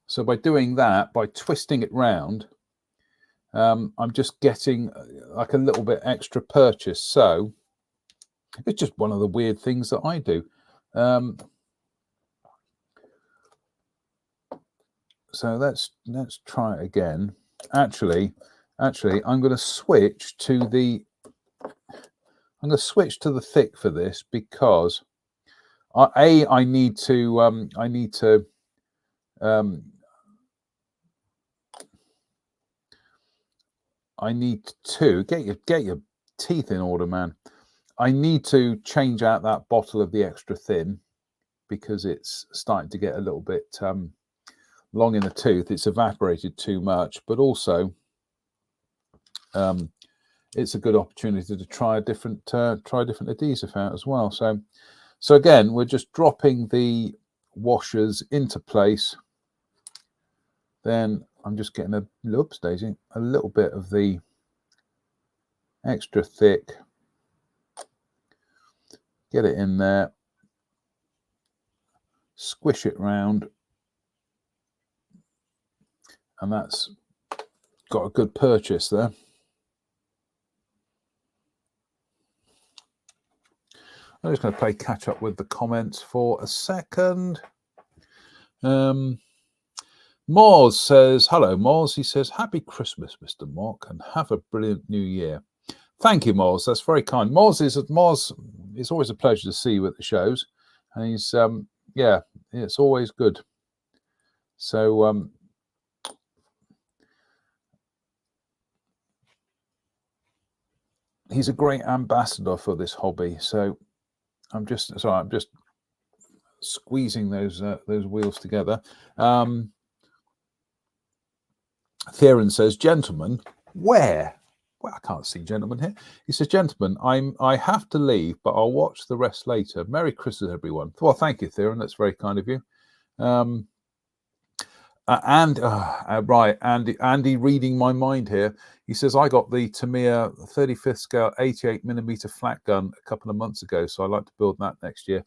So by doing that, by twisting it round, I'm just getting like a little bit extra purchase. So it's just one of the weird things that I do. So let's try it again. Actually, I'm going to switch to the thick for this because I need to get your teeth in order, man. I need to change out that bottle of the extra thin because it's starting to get a little bit long in the tooth. It's evaporated too much, but also it's a good opportunity to try a different adhesive out as well. So again, we're just dropping the washers into place. Then I'm just getting a little bit of the extra thick. Get it in there. Squish it round. And that's got a good purchase there. I'm just going to play catch up with the comments for a second. Moz says, hello, Moz. He says, happy Christmas, Mr. Mock, and have a brilliant new year. Thank you, Moz. That's very kind. Moz, it's always a pleasure to see you at the shows. And he's, yeah, it's always good. So, he's a great ambassador for this hobby. So I'm just squeezing those wheels together. Theron says, gentlemen, where? Well, I can't see gentlemen here. He says, gentlemen, I have to leave, but I'll watch the rest later. Merry Christmas, everyone. Well, thank you, Theron. That's very kind of you. Right, Andy reading my mind here. He says, I got the Tamiya 35th scale 88mm flat gun a couple of months ago, so I'd like to build that next year.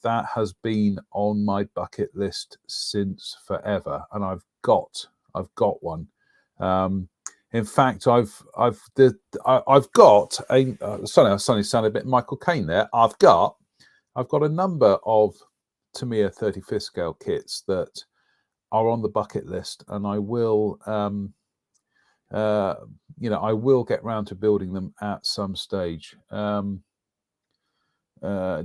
That has been on my bucket list since forever, and I've got one. In fact, I've got a suddenly sounded a bit Michael Caine there. I've got a number of Tamiya 35th scale kits that are on the bucket list, and I will I will get round to building them at some stage.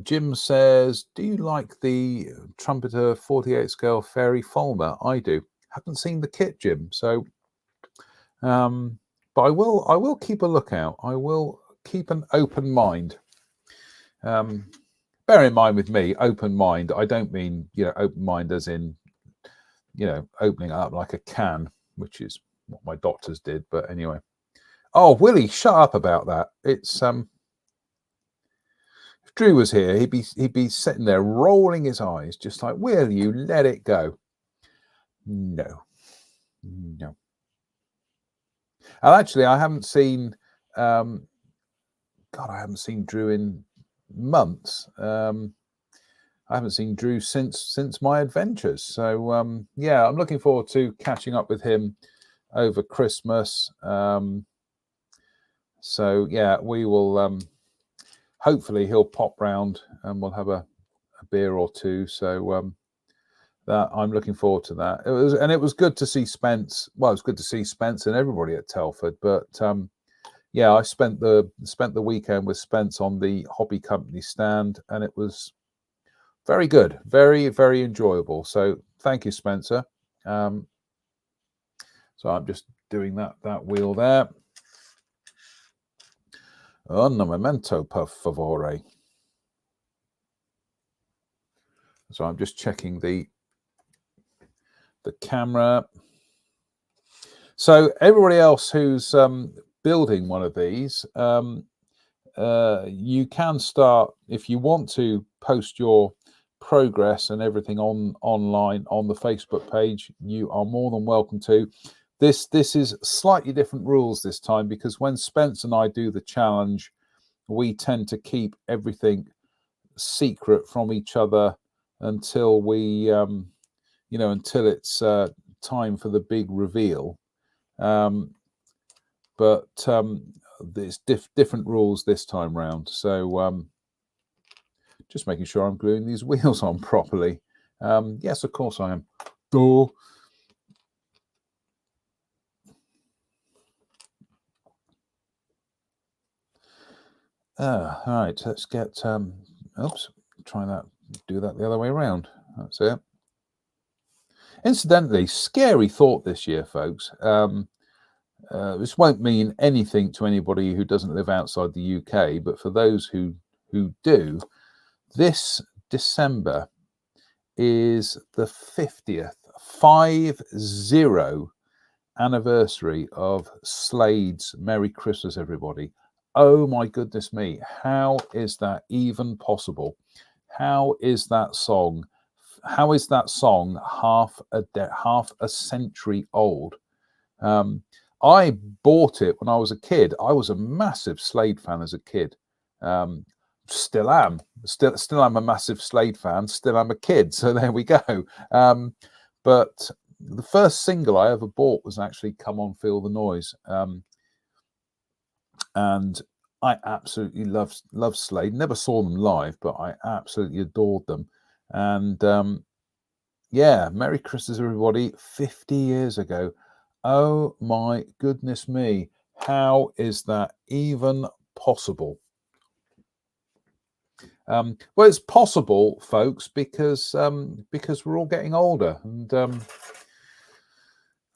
Jim says, do you like the Trumpeter 48 scale Fairy Fulmer? I do. Haven't seen the kit, Jim, so but I will keep a lookout. I will keep an open mind. Bear in mind with me, open mind, I don't mean, open mind as in, opening it up like a can, which is what my doctors did. But anyway. Oh, Willie, shut up about that. It's if Drew was here, he'd be sitting there rolling his eyes, just like, will you let it go? No. And actually, I haven't seen I haven't seen Drew in months. I haven't seen Drew since my adventures. So yeah, I'm looking forward to catching up with him over Christmas. So yeah, we will hopefully he'll pop round and we'll have a beer or two. So that I'm looking forward to that. It was good to see Spence. Well, it was good to see Spence and everybody at Telford. But yeah, I spent the weekend with Spence on the Hobby Company stand, and it was very good, very, very enjoyable. So thank you, Spencer. So I'm just doing that wheel there. Un momento, per favore. So I'm just checking the camera. So everybody else who's building one of these, you can start, if you want to post your progress and everything online on the Facebook page, you are more than welcome to. This is slightly different rules this time, because when Spence and I do the challenge, we tend to keep everything secret from each other until we until it's time for the big reveal. But there's different rules this time round. So just making sure I'm gluing these wheels on properly. Yes, of course I am. All right, let's get oops, try that, do that the other way around. That's it. Incidentally, scary thought this year, folks. This won't mean anything to anybody who doesn't live outside the UK, but for those who who do. This December is the 50th, 50 anniversary of Slade's Merry Christmas, everybody. Oh my goodness me, how is that even possible? How is that song half a century old? I bought it when I was a kid. I was a massive Slade fan as a kid. Still am a massive Slade fan. Still am a kid. So there we go. But the first single I ever bought was actually "Come On, Feel the Noise," and I absolutely love Slade. Never saw them live, but I absolutely adored them. And yeah, Merry Christmas, everybody! 50 years ago. Oh my goodness me! How is that even possible? Well, it's possible, folks, because we're all getting older, and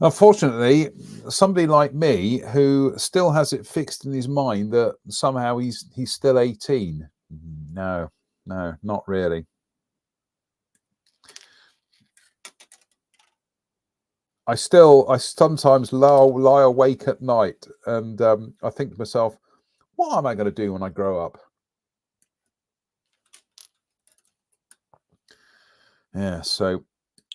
unfortunately, somebody like me who still has it fixed in his mind that somehow he's still 18. No, not really. I sometimes lie awake at night, and I think to myself, what am I going to do when I grow up? Yeah, so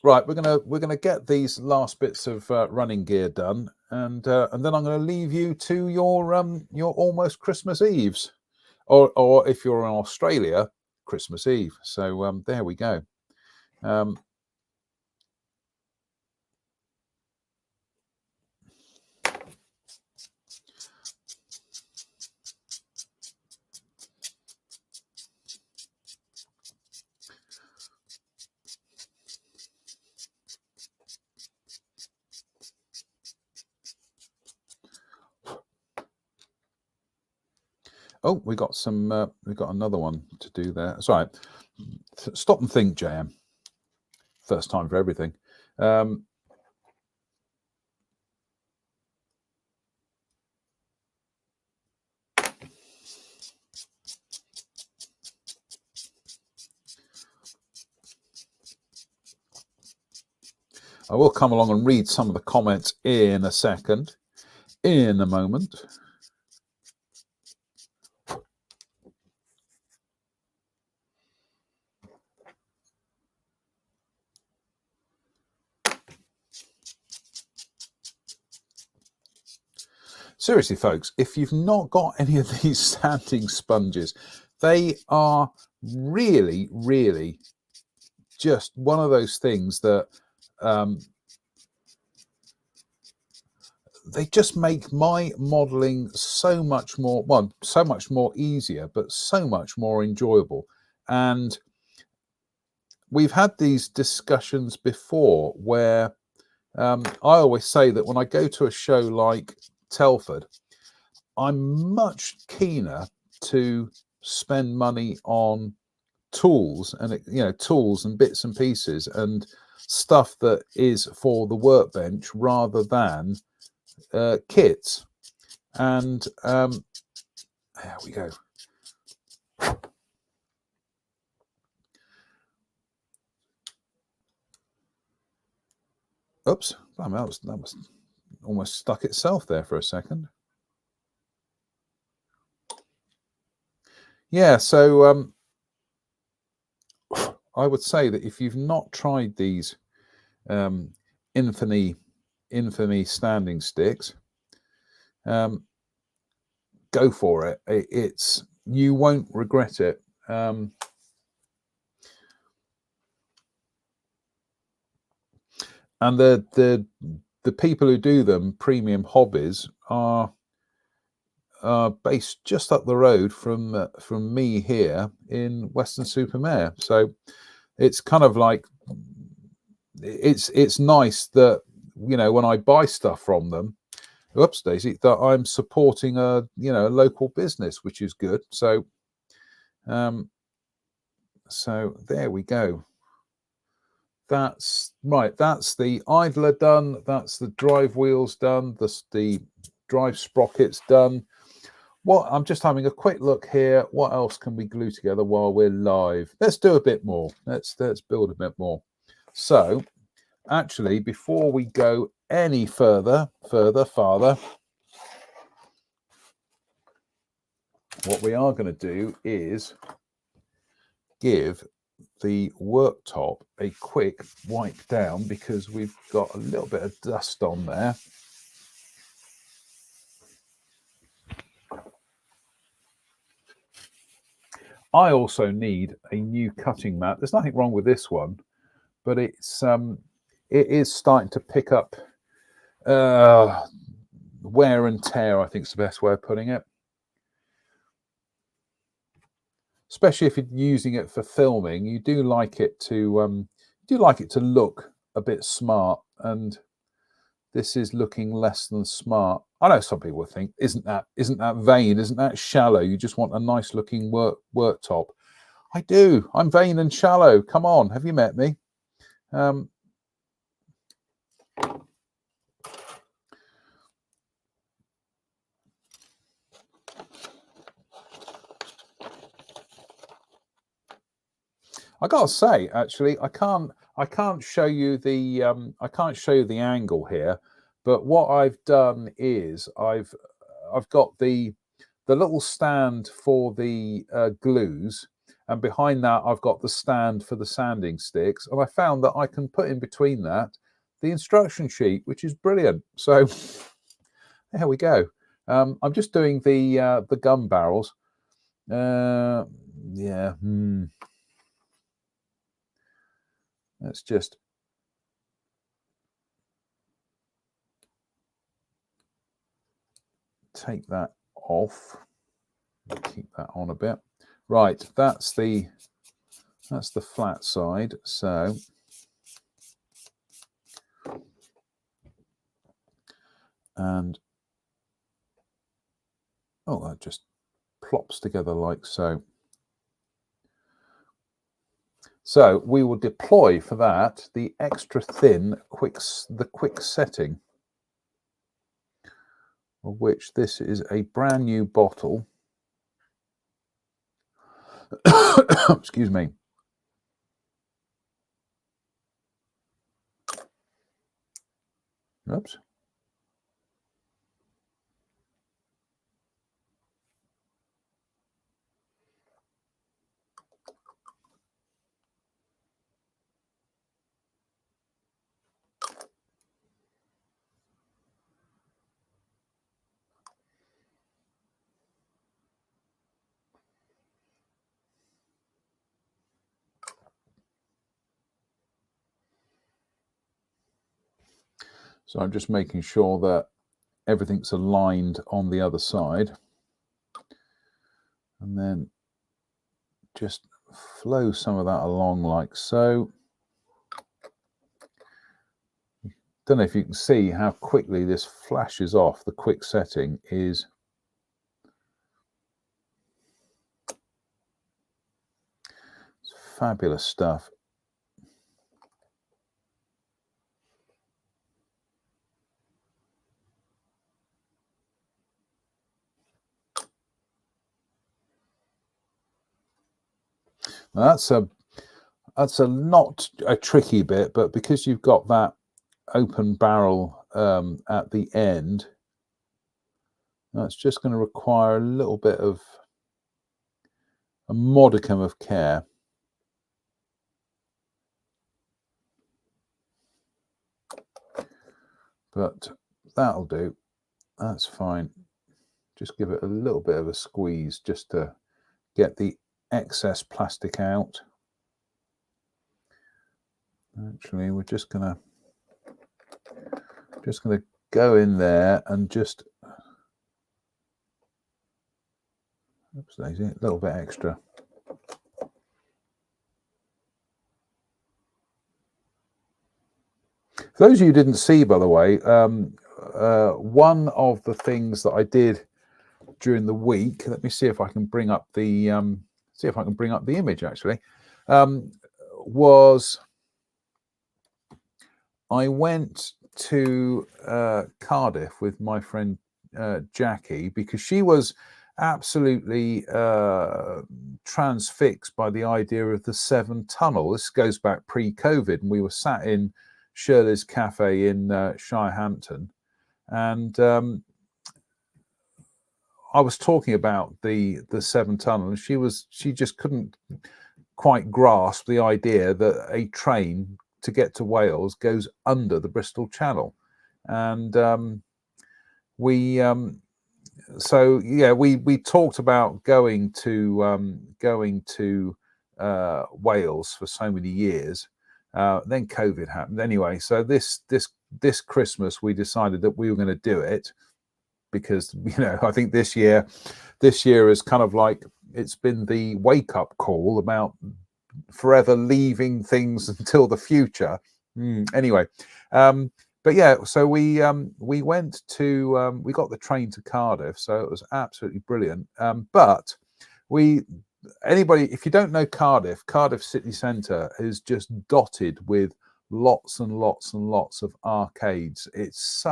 right, we're gonna get these last bits of running gear done, and then I'm going to leave you to your almost Christmas Eves, or if you're in Australia, Christmas Eve. So there we go. Oh, we got another one to do there. That's right. Stop and think, JM. First time for everything. I will come along and read some of the comments in a second, in a moment. Seriously, folks, if you've not got any of these sanding sponges, they are really, really just one of those things that they just make my modeling so much more easier, but so much more enjoyable. And we've had these discussions before where I always say that when I go to a show like Telford, I'm much keener to spend money on tools and tools and bits and pieces and stuff that is for the workbench rather than kits. And there we go. Oops, that was almost stuck itself there for a second. Yeah, so I would say that if you've not tried these infamy standing sticks, go for it. You won't regret it. And the people who do them, Premium Hobbies, are based just up the road from me here in Weston-super-Mare. So it's kind of like it's nice that when I buy stuff from them, whoops daisy, that I'm supporting a local business, which is good. So so there we go. That's right. That's the idler done. That's the drive wheels done. The drive sprockets done. What I'm just having a quick look here. What else can we glue together while we're live? Let's do a bit more. Let's build a bit more. So actually, before we go any further, what we are going to do is give the worktop a quick wipe down because we've got a little bit of dust on there. I also need a new cutting mat. There's nothing wrong with this one, but it is starting to pick up wear and tear, I think is the best way of putting it. Especially if you're using it for filming, you do like it to look a bit smart, and this is looking less than smart. I know some people think, isn't that vain? Isn't that shallow? You just want a nice looking worktop. I do. I'm vain and shallow. Come on, have you met me? I gotta say, actually, I can't show you the angle here, but what I've done is I've got the little stand for the glues, and behind that I've got the stand for the sanding sticks, and I found that I can put in between that the instruction sheet, which is brilliant. So there we go. I'm just doing the gun barrels. Yeah. Let's just take that off. Keep that on a bit. Right, that's the flat side. So that just plops together like so. So we will deploy for that the extra thin quick setting, of which this is a brand new bottle. Excuse me. Oops. So I'm just making sure that everything's aligned on the other side, and then just flow some of that along like so. Don't know if you can see how quickly this flashes off. The quick setting is fabulous stuff. Now that's not a tricky bit, but because you've got that open barrel at the end, that's just going to require a little bit of a modicum of care. But that'll do. That's fine. Just give it a little bit of a squeeze just to get the excess plastic out. Actually, we're just gonna go in there and just, oops, daisy, a little bit extra. For those of you who didn't see, by the way, one of the things that I did during the week, let me see if I can bring up the image actually, was I went to Cardiff with my friend Jackie, because she was absolutely transfixed by the idea of the Severn Tunnel. This goes back pre-COVID, and we were sat in Shirley's Cafe in Shirehampton, and I was talking about the Severn Tunnel, and she just couldn't quite grasp the idea that a train to get to Wales goes under the Bristol Channel, and we talked about going to Wales for so many years. Then COVID happened anyway. So this Christmas we decided that we were going to do it, because I think this year is kind of like, it's been the wake up call about forever leaving things until the future. Anyway, but yeah, so we went to we got the train to Cardiff, so it was absolutely brilliant. But if you don't know Cardiff city centre is just dotted with lots and lots and lots of arcades. It's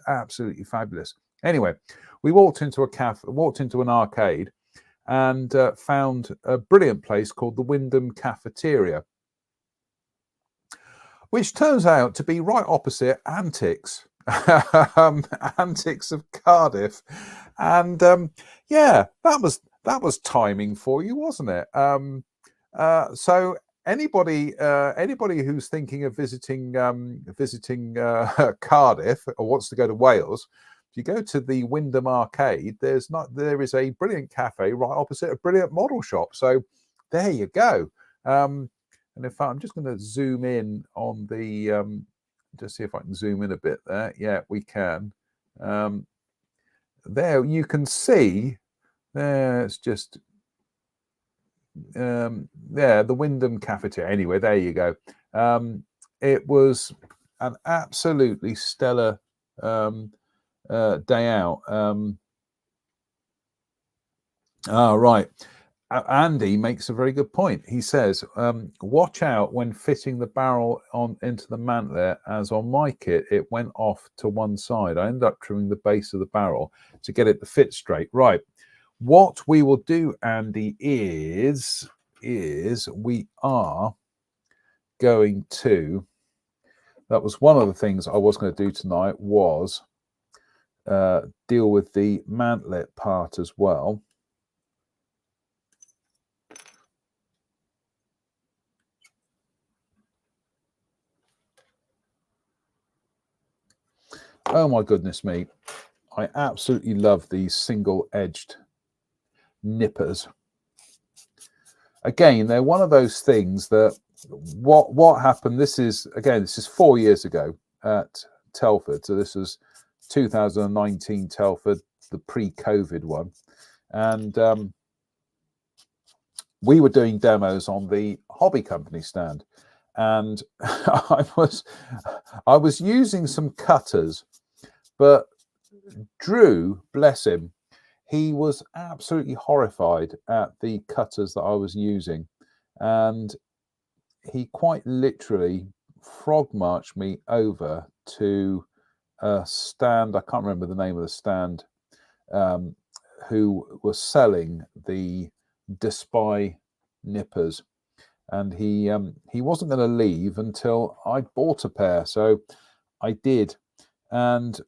absolutely fabulous. Anyway, we walked into an arcade, and found a brilliant place called the Wyndham Cafeteria, which turns out to be right opposite Antics, Antics of Cardiff, and yeah, that was timing for you, wasn't it? So anybody who's thinking of visiting Cardiff or wants to go to Wales, if you go to the Wyndham Arcade, there is a brilliant cafe right opposite a brilliant model shop. So there you go. And in fact, I'm just going to zoom in on the just see if I can zoom in a bit there. Yeah, we can. There you can see. It's just the Wyndham Cafeteria. Anyway, there you go. It was an absolutely stellar day out. Right. Andy makes a very good point. He says, watch out when fitting the barrel into the mantlet, as on my kit it went off to one side. I ended up trimming the base of the barrel to get it to fit straight. Right. What we will do, Andy, is we are going to, that was one of the things I was going to do tonight, was deal with the mantlet part as well. Oh my goodness me, I absolutely love these single-edged nippers. Again, they're one of those things that what happened, this is 4 years ago at Telford, so this is 2019 Telford, the pre-COVID one, and we were doing demos on the hobby company stand, and I was using some cutters, but Drew, bless him, he was absolutely horrified at the cutters that I was using, and he quite literally frog marched me over to a stand, I can't remember the name of the stand, who was selling the Despy nippers, and he wasn't going to leave until I bought a pair. So I did, and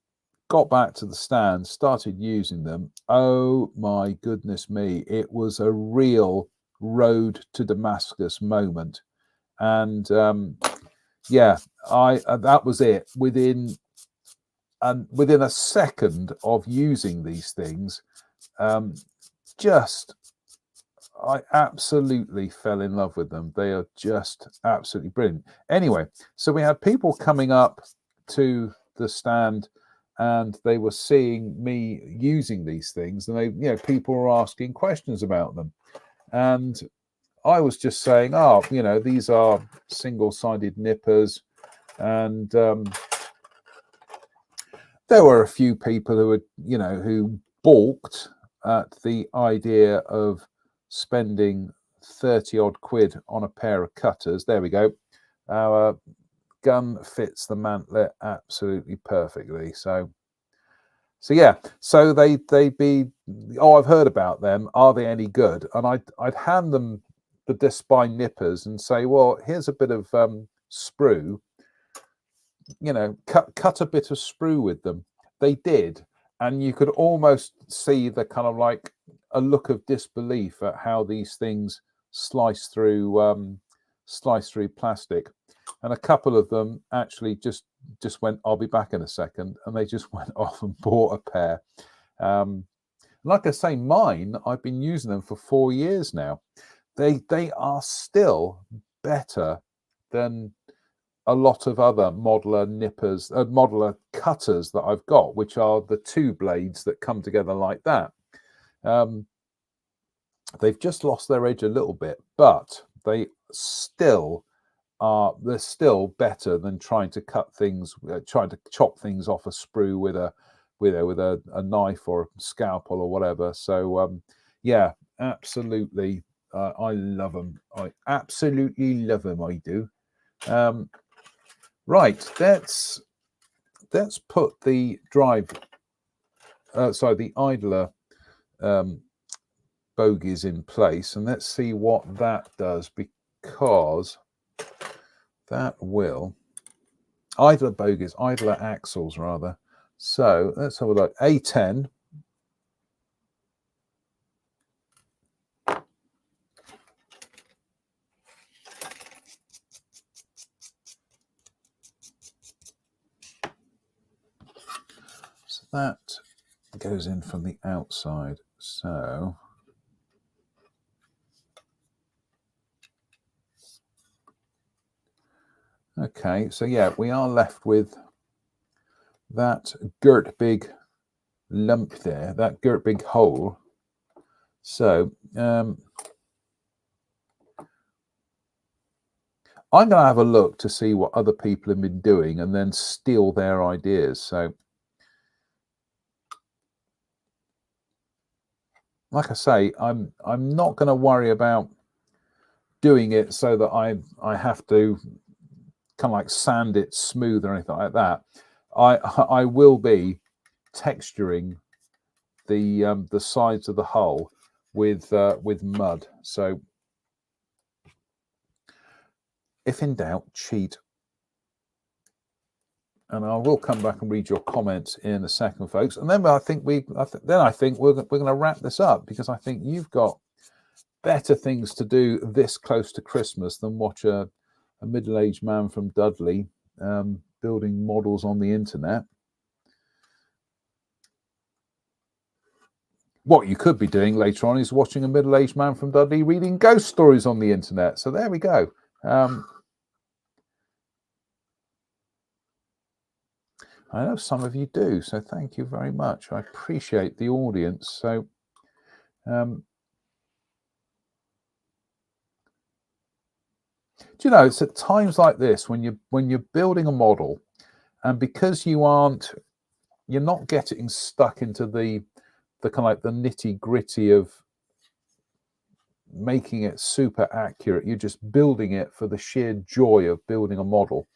got back to the stand, started using them. Oh my goodness me, it was a real road to Damascus moment. And yeah, that was it. Within a second of using these things, I absolutely fell in love with them. They are just absolutely brilliant. Anyway, so we had people coming up to the stand, and they were seeing me using these things, and people were asking questions about them, and I was just saying, these are single-sided nippers, and there were a few people who balked at the idea of spending 30 odd quid on a pair of cutters. There we go. Our gun fits the mantlet absolutely perfectly. So So yeah, so they'd be, oh, I've heard about them. Are they any good? And I'd hand them the disc-spine nippers and say, well, here's a bit of sprue. You know, cut a bit of sprue with them. They did, and you could almost see the kind of like a look of disbelief at how these things slice through plastic. And a couple of them actually just went, I'll be back in a second, and they just went off and bought a pair. Like I say, mine, I've been using them for 4 years now. They are still better than a lot of other modeler nippers, modeler cutters that I've got, which are the two blades that come together like that. They've just lost their edge a little bit, but they still are, they're still better than trying to cut things, trying to chop things off a sprue with a knife or a scalpel or whatever. So yeah, absolutely, I love them. I absolutely love them. I do. Right, let's put the drive, sorry, the idler bogies in place, and let's see what that does, because that will, idler bogies, idler axles rather. So let's have a look. A10. So that goes in from the outside. So okay, so yeah, we are left with that girt big lump there, that girt big hole. So I'm going to have a look to see what other people have been doing and then steal their ideas. So like I say, I'm not going to worry about doing it so that I have to kind of like sand it smooth or anything like that. I will be texturing the sides of the hull with mud. So if in doubt, cheat. And I will come back and read your comments in a second, folks. And then I think we're going to wrap this up, because I think you've got better things to do this close to Christmas than watch a middle-aged man from Dudley building models on the internet. What you could be doing later on is watching a middle-aged man from Dudley reading ghost stories on the internet. So there we go. I know some of you do, so thank you very much. I appreciate the audience. So do you know, it's at times like this when you're building a model, and because you're not getting stuck into the kind of like the nitty-gritty of making it super accurate, you're just building it for the sheer joy of building a model.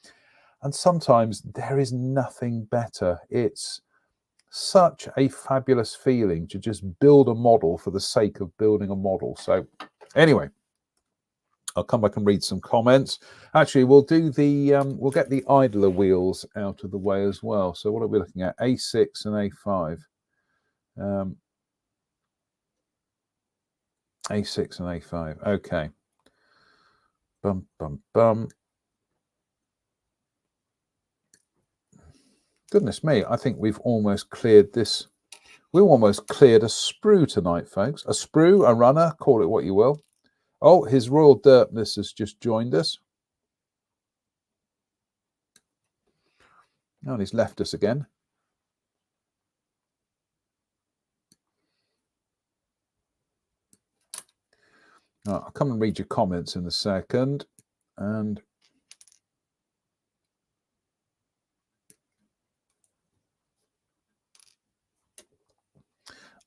And sometimes there is nothing better. It's such a fabulous feeling to just build a model for the sake of building a model. So anyway, I'll come back and read some comments. Actually, we'll do the we'll get the idler wheels out of the way as well. So what are we looking at? A6 and A5. A6 and A5. Okay. Bum bum bum. Goodness me, I think we've almost cleared this. We've almost cleared a sprue tonight, folks. A sprue, a runner, call it what you will. Oh, His Royal Derpness has just joined us. Oh, and he's left us again. I'll come and read your comments in a second. And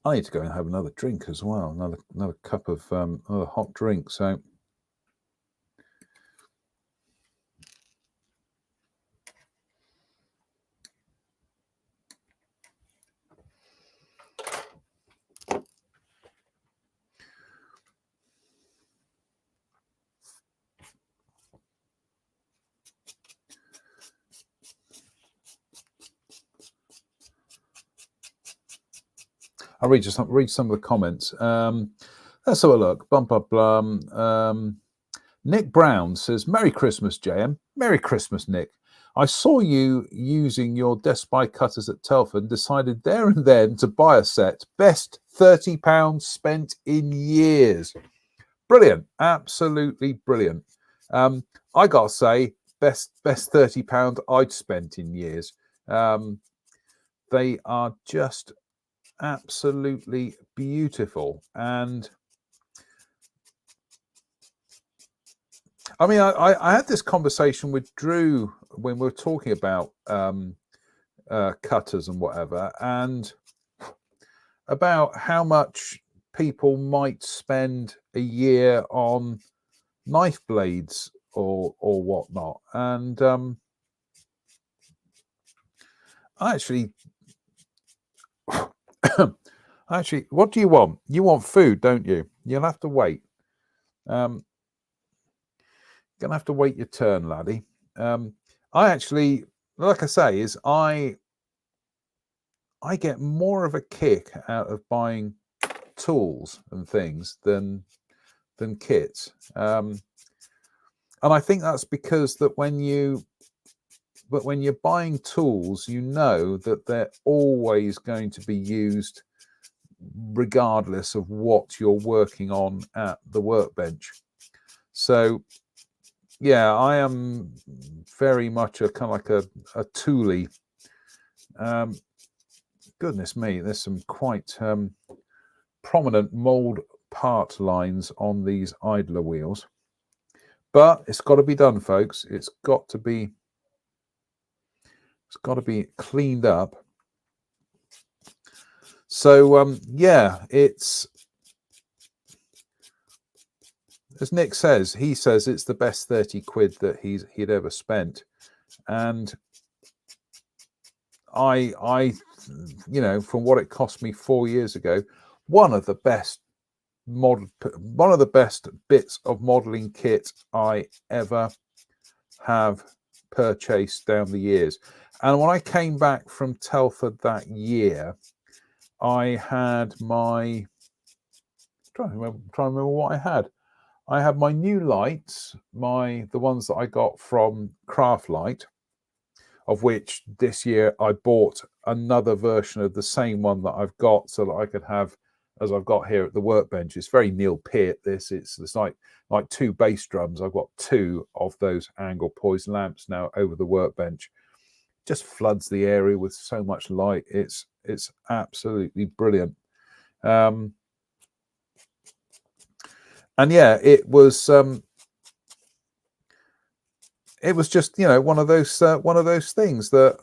I need to go and have another drink as well, another cup of another hot drink. So I'll read some of the comments. Let's have a look. Bum bum blum. Nick Brown says, "Merry Christmas, JM. Merry Christmas, Nick. I saw you using your Death by Cutters at Telford and decided there and then to buy a set. Best £30 spent in years." Brilliant. Absolutely brilliant. I got to say, best £30 I'd spent in years. They are just absolutely beautiful. And I mean, I had this conversation with Drew when we were talking about cutters and whatever, and about how much people might spend a year on knife blades or whatnot. And actually, what do you want? You want food, don't you? You'll have to wait. Gonna have to wait your turn, laddie. I actually, like I say, is I get more of a kick out of buying tools and things than kits, and I think that's because that when you're buying tools, you know that they're always going to be used regardless of what you're working on at the workbench. So yeah, I am very much a kind of like a toolie. Goodness me, there's some quite prominent mold part lines on these idler wheels, but it's got to be done, folks. It's got to be cleaned up. So yeah, it's, as Nick says, he says it's the best 30 quid that he'd ever spent. And I you know, from what it cost me 4 years ago, one of the best bits of modeling kit I ever have purchased down the years. And when I came back from Telford that year, I had my, trying to remember what I had. I had my new lights, the ones that I got from Craftlight, of which this year I bought another version of the same one that I've got, so that I could have, as I've got here at the workbench. It's very Neil Peart. It's like two bass drums. I've got two of those angle poised lamps now over the workbench. Just floods the area with so much light. It's absolutely brilliant. And yeah, it was just, you know, one of those things that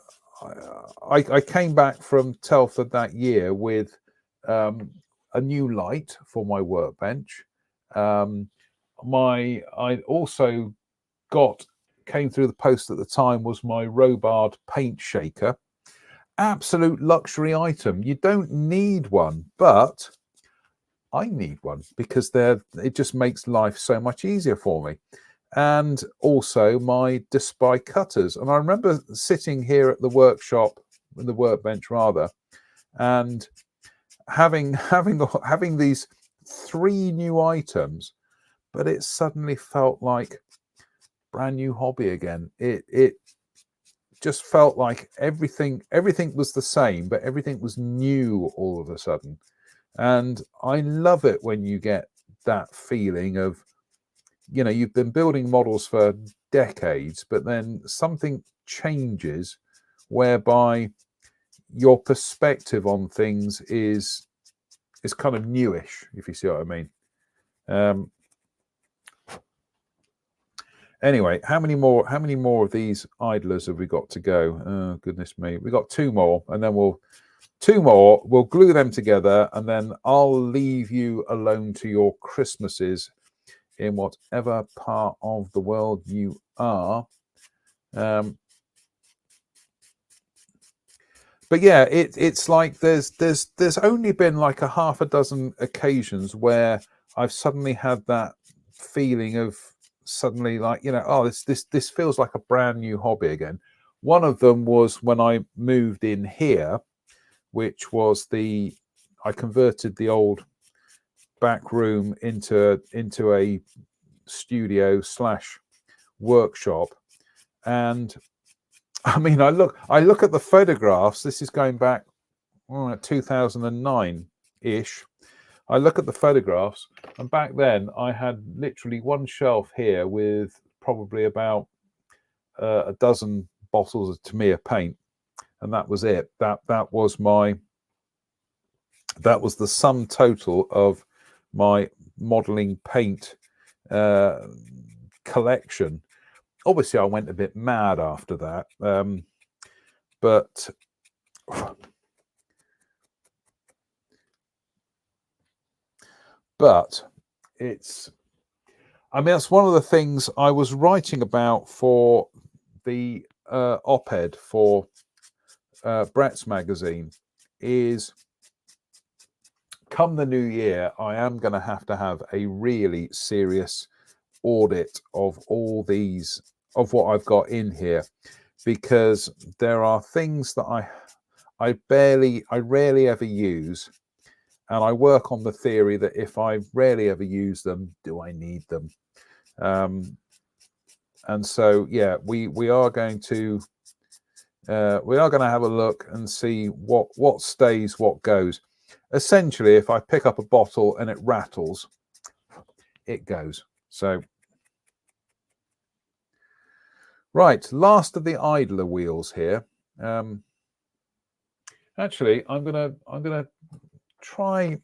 I came back from Telford that year with a new light for my workbench. I also came through the post at the time was my Robard paint shaker. Absolute luxury item. You don't need one, but I need one because it just makes life so much easier for me. And also my Death by Cutters. And I remember sitting here at the workshop, in the workbench rather, and having these 3 new items, but it suddenly felt like brand new hobby again. It just felt like everything was the same, but everything was new all of a sudden. And I love it when you get that feeling of, you know, you've been building models for decades, but then something changes whereby your perspective on things is kind of newish, if you see what I mean. Anyway, how many more of these idlers have we got to go? Oh, goodness me. We got 2 more, and then we'll glue them together, and then I'll leave you alone to your Christmases in whatever part of the world you are. But yeah, it's like there's only been like a half a dozen occasions where I've suddenly had that feeling of suddenly, like, you know, oh, this feels like a brand new hobby again. One of them was when I moved in here, which was the I converted the old back room into a studio / workshop. And I mean, I look at the photographs. This is going back 2009-ish. I look at the photographs, and back then I had literally one shelf here with probably about a dozen bottles of Tamiya paint, and that was it. That was the sum total of my modeling paint collection. Obviously, I went a bit mad after that, but it's, I mean, that's one of the things I was writing about for the op-ed for Brett's magazine. Is come the new year, I am going to have a really serious audit of all these, of what I've got in here, because there are things that I rarely ever use, and I work on the theory that if I rarely ever use them, do I need them? And so, yeah, we are going to have a look and see what stays, what goes. Essentially, if I pick up a bottle and it rattles, it goes. So, right, last of the idler wheels here. Actually, I'm gonna try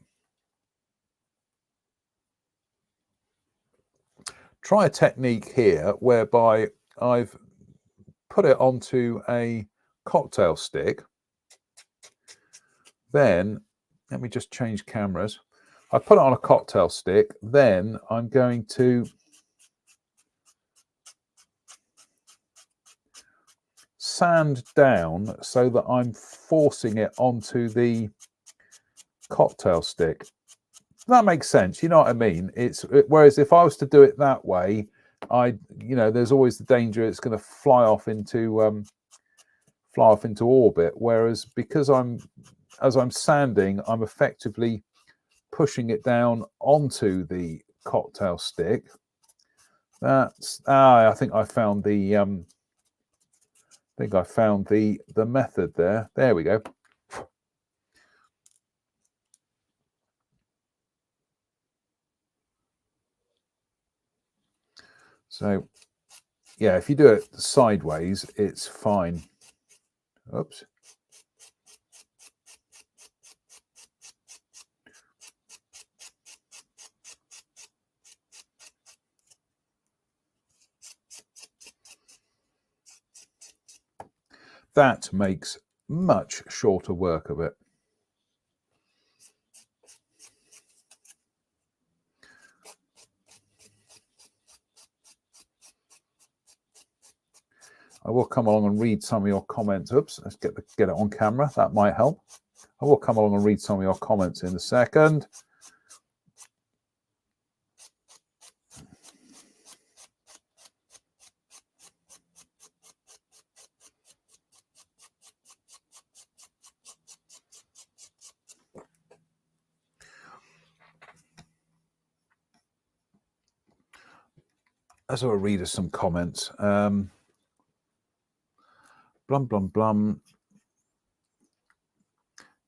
a technique here whereby I've put it onto a cocktail stick. Then let me just change cameras. I put it on a cocktail stick. Then I'm going to sand down so that I'm forcing it onto the cocktail stick. That makes sense. You know what I mean? Whereas if I was to do it that way, there's always the danger it's going to fly off into orbit. Whereas because as I'm sanding, I'm effectively pushing it down onto the cocktail stick. That's I think I found the method there. There we go. So, yeah, if you do it sideways, it's fine. Oops. That makes much shorter work of it. I will come along and read some of your comments. Oops, let's get it on camera. That might help. I will come along and read some of your comments in a second. As I read some comments. Blum, blum, blum.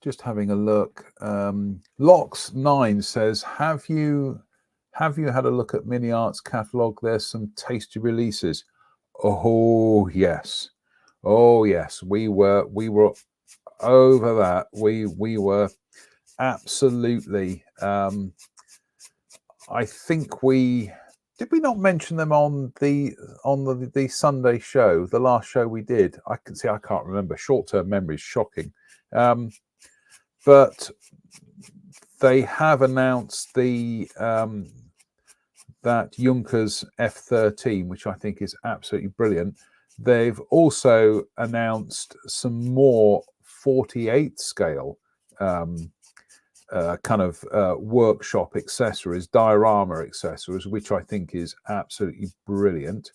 Just having a look. Lox9 says, have you had a look at Mini Art's catalogue? There's some tasty releases. Oh yes. Oh yes. We were over that. We were absolutely. I think did we not mention them on the Sunday show, the last show we did? I can't remember. Short-term memory is shocking. But they have announced that Junkers F13, which I think is absolutely brilliant. They've also announced some more 48 scale workshop accessories, diorama accessories, which I think is absolutely brilliant.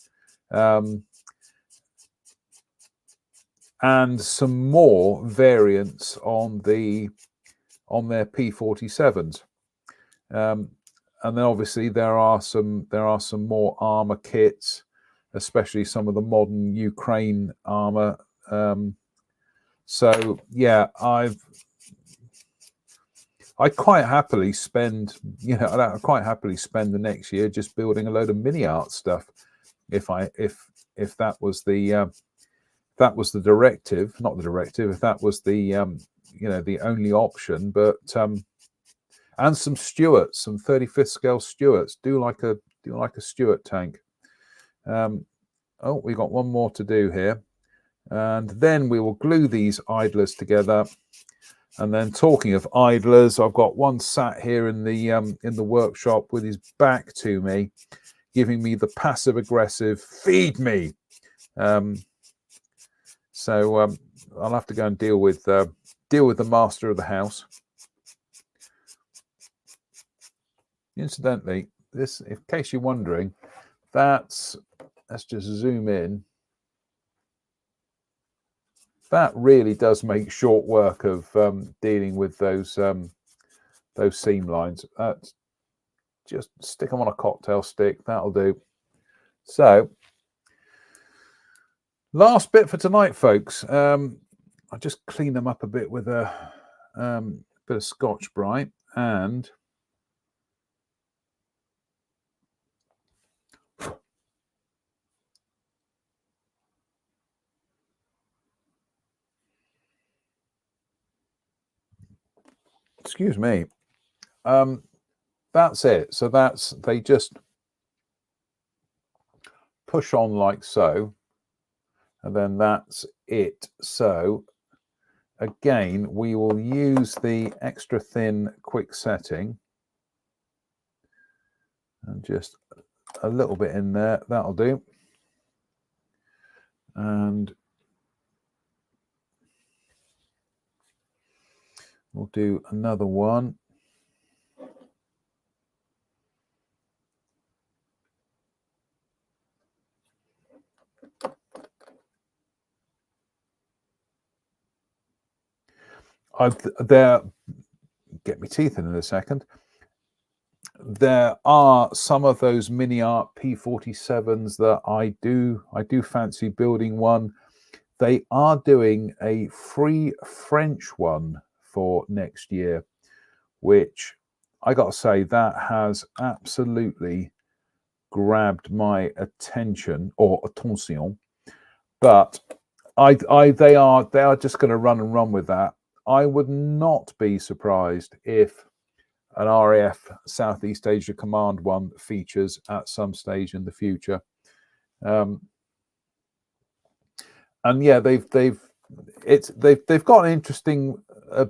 And some more variants on the on their P47s. And then obviously there are some more armor kits, especially some of the modern Ukraine armor. So yeah, I quite happily spend, I quite happily spend the next year just building a load of mini art stuff. If that was the directive, not the directive, if that was the the only option, but and some Stuarts, some 35th scale Stuarts. Do like a Stuart tank. Oh, we got one more to do here, and then we will glue these idlers together. And then, talking of idlers, I've got one sat here in the workshop with his back to me, giving me the passive aggressive "feed me." So I'll have to go and deal with the master of the house. Incidentally, this, in case you're wondering, let's just zoom in. That really does make short work of dealing with those seam lines. Just stick them on a cocktail stick. That'll do. So, last bit for tonight, folks. I'll just clean them up a bit with a bit of Scotch-Brite and excuse me. That's it. So they just push on like so, and then that's it. So again, we will use the extra thin quick setting and just a little bit in there. That'll do. And we'll do another one. Get my teeth in a second. There are some of those mini art P47s that I do fancy building one. They are doing a free French one for next year, which I got to say that has absolutely grabbed my attention or attention. But they are just going to run with that. I would not be surprised if an RAF Southeast Asia Command one features at some stage in the future. And yeah, they've got an interesting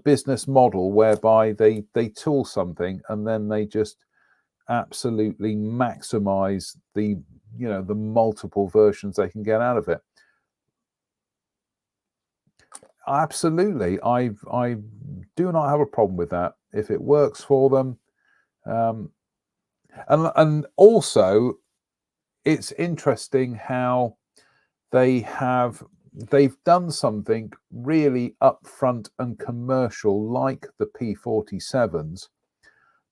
business model whereby they tool something and then they just absolutely maximize the the multiple versions they can get out of it. Absolutely, I do not have a problem with that if it works for them. And also, it's interesting how they've done something really upfront and commercial, like the P47s,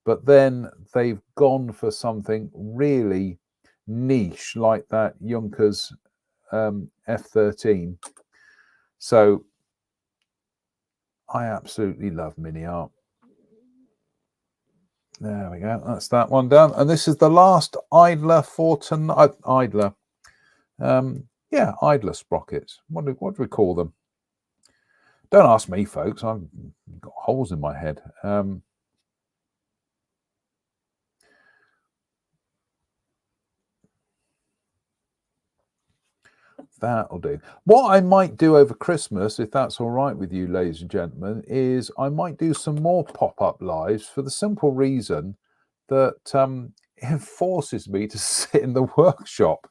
but then they've gone for something really niche, like that Junkers F-13. So I absolutely love mini art. There we go. That's that one done. And this is the last idler for tonight. Idler. Yeah, idler sprockets. What do we call them? Don't ask me, folks. I've got holes in my head. That'll do. What I might do over Christmas, if that's all right with you, ladies and gentlemen, is I might do some more pop-up lives for the simple reason that it forces me to sit in the workshop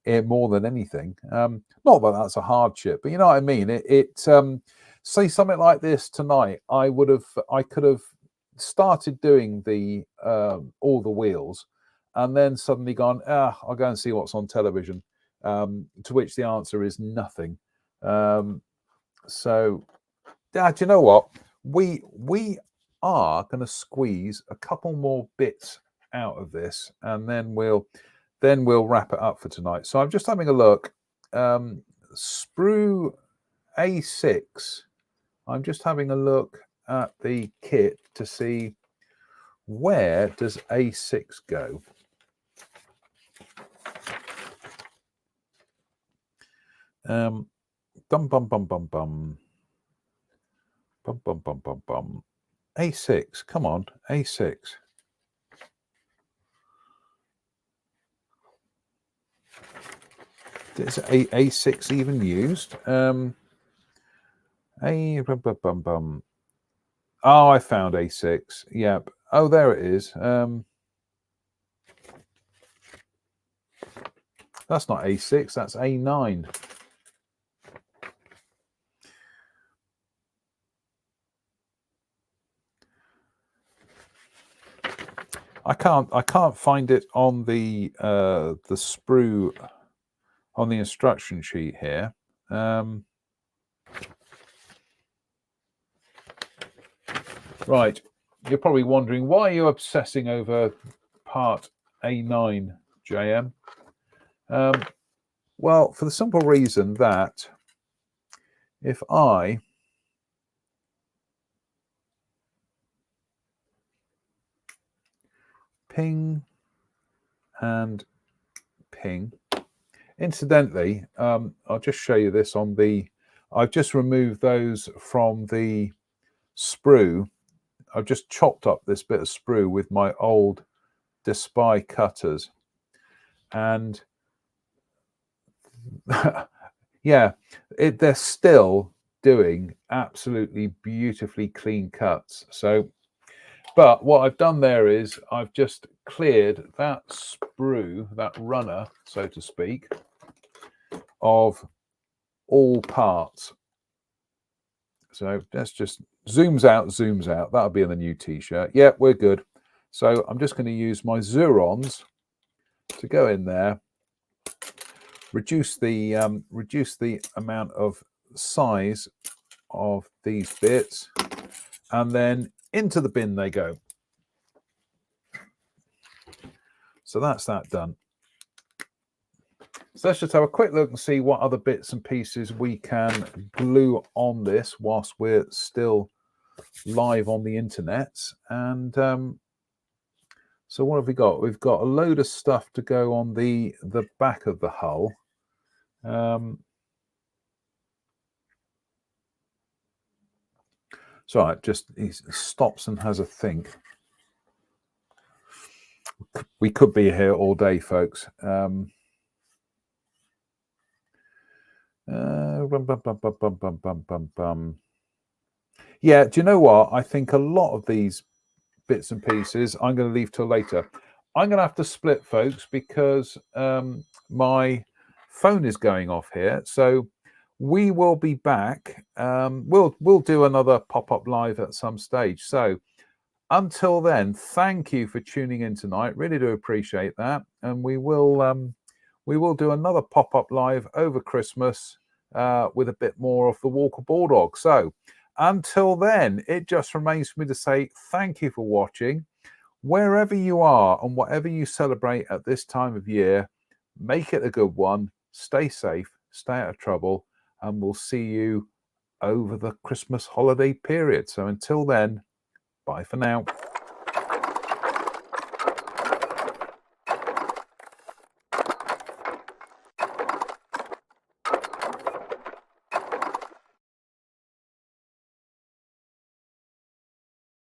more than anything. Not that that's a hardship, but you know what I mean. Say something like this tonight. I could have started doing the all the wheels, and then suddenly gone, I'll go and see what's on television. To which the answer is nothing. So, do you know what? We are going to squeeze a couple more bits out of this, and then we'll wrap it up for tonight. So I'm just having a look. Sprue A6. I'm just having a look at the kit to see where does A6 go. Bum bum bum bum bum bum bum bum bum bum. A6, come on, A6. Is A6 even used? Bum bum bum bum. Oh, I found A6. Yep. Oh, there it is. That's not A6. That's A9. I can't find it on the sprue on the instruction sheet here. Right, you're probably wondering, why are you obsessing over part A9, JM? Well, for the simple reason that if I ping and ping, incidentally, I'll just show you this on the, I've just removed those from the sprue. I've just chopped up this bit of sprue with my old Despy cutters, and yeah, they're still doing absolutely beautifully clean cuts. So, but what I've done there is I've just cleared that sprue, that runner, so to speak, of all parts. So that's just zooms out. That'll be in the new t-shirt. Yeah, we're good. So I'm just going to use my Zurons to go in there, reduce the amount of size of these bits, and then into the bin they go. So that's that done. So let's just have a quick look and see what other bits and pieces we can glue on this whilst we're still live on the internet. And so what have we got? We've got a load of stuff to go on the back of the hull. So right, just he stops and has a think. We could be here all day, folks. Yeah, do you know what? I think a lot of these bits and pieces I'm going to leave till later. I'm going to have to split, folks, because my phone is going off here. So we will be back. We'll do another pop-up live at some stage. So until then, thank you for tuning in tonight. Really do appreciate that. And we will do another pop-up live over Christmas with a bit more of the Walker Bulldog. So until then, it just remains for me to say thank you for watching. Wherever you are and whatever you celebrate at this time of year, make it a good one. Stay safe, stay out of trouble, and we'll see you over the Christmas holiday period. So until then, bye for now.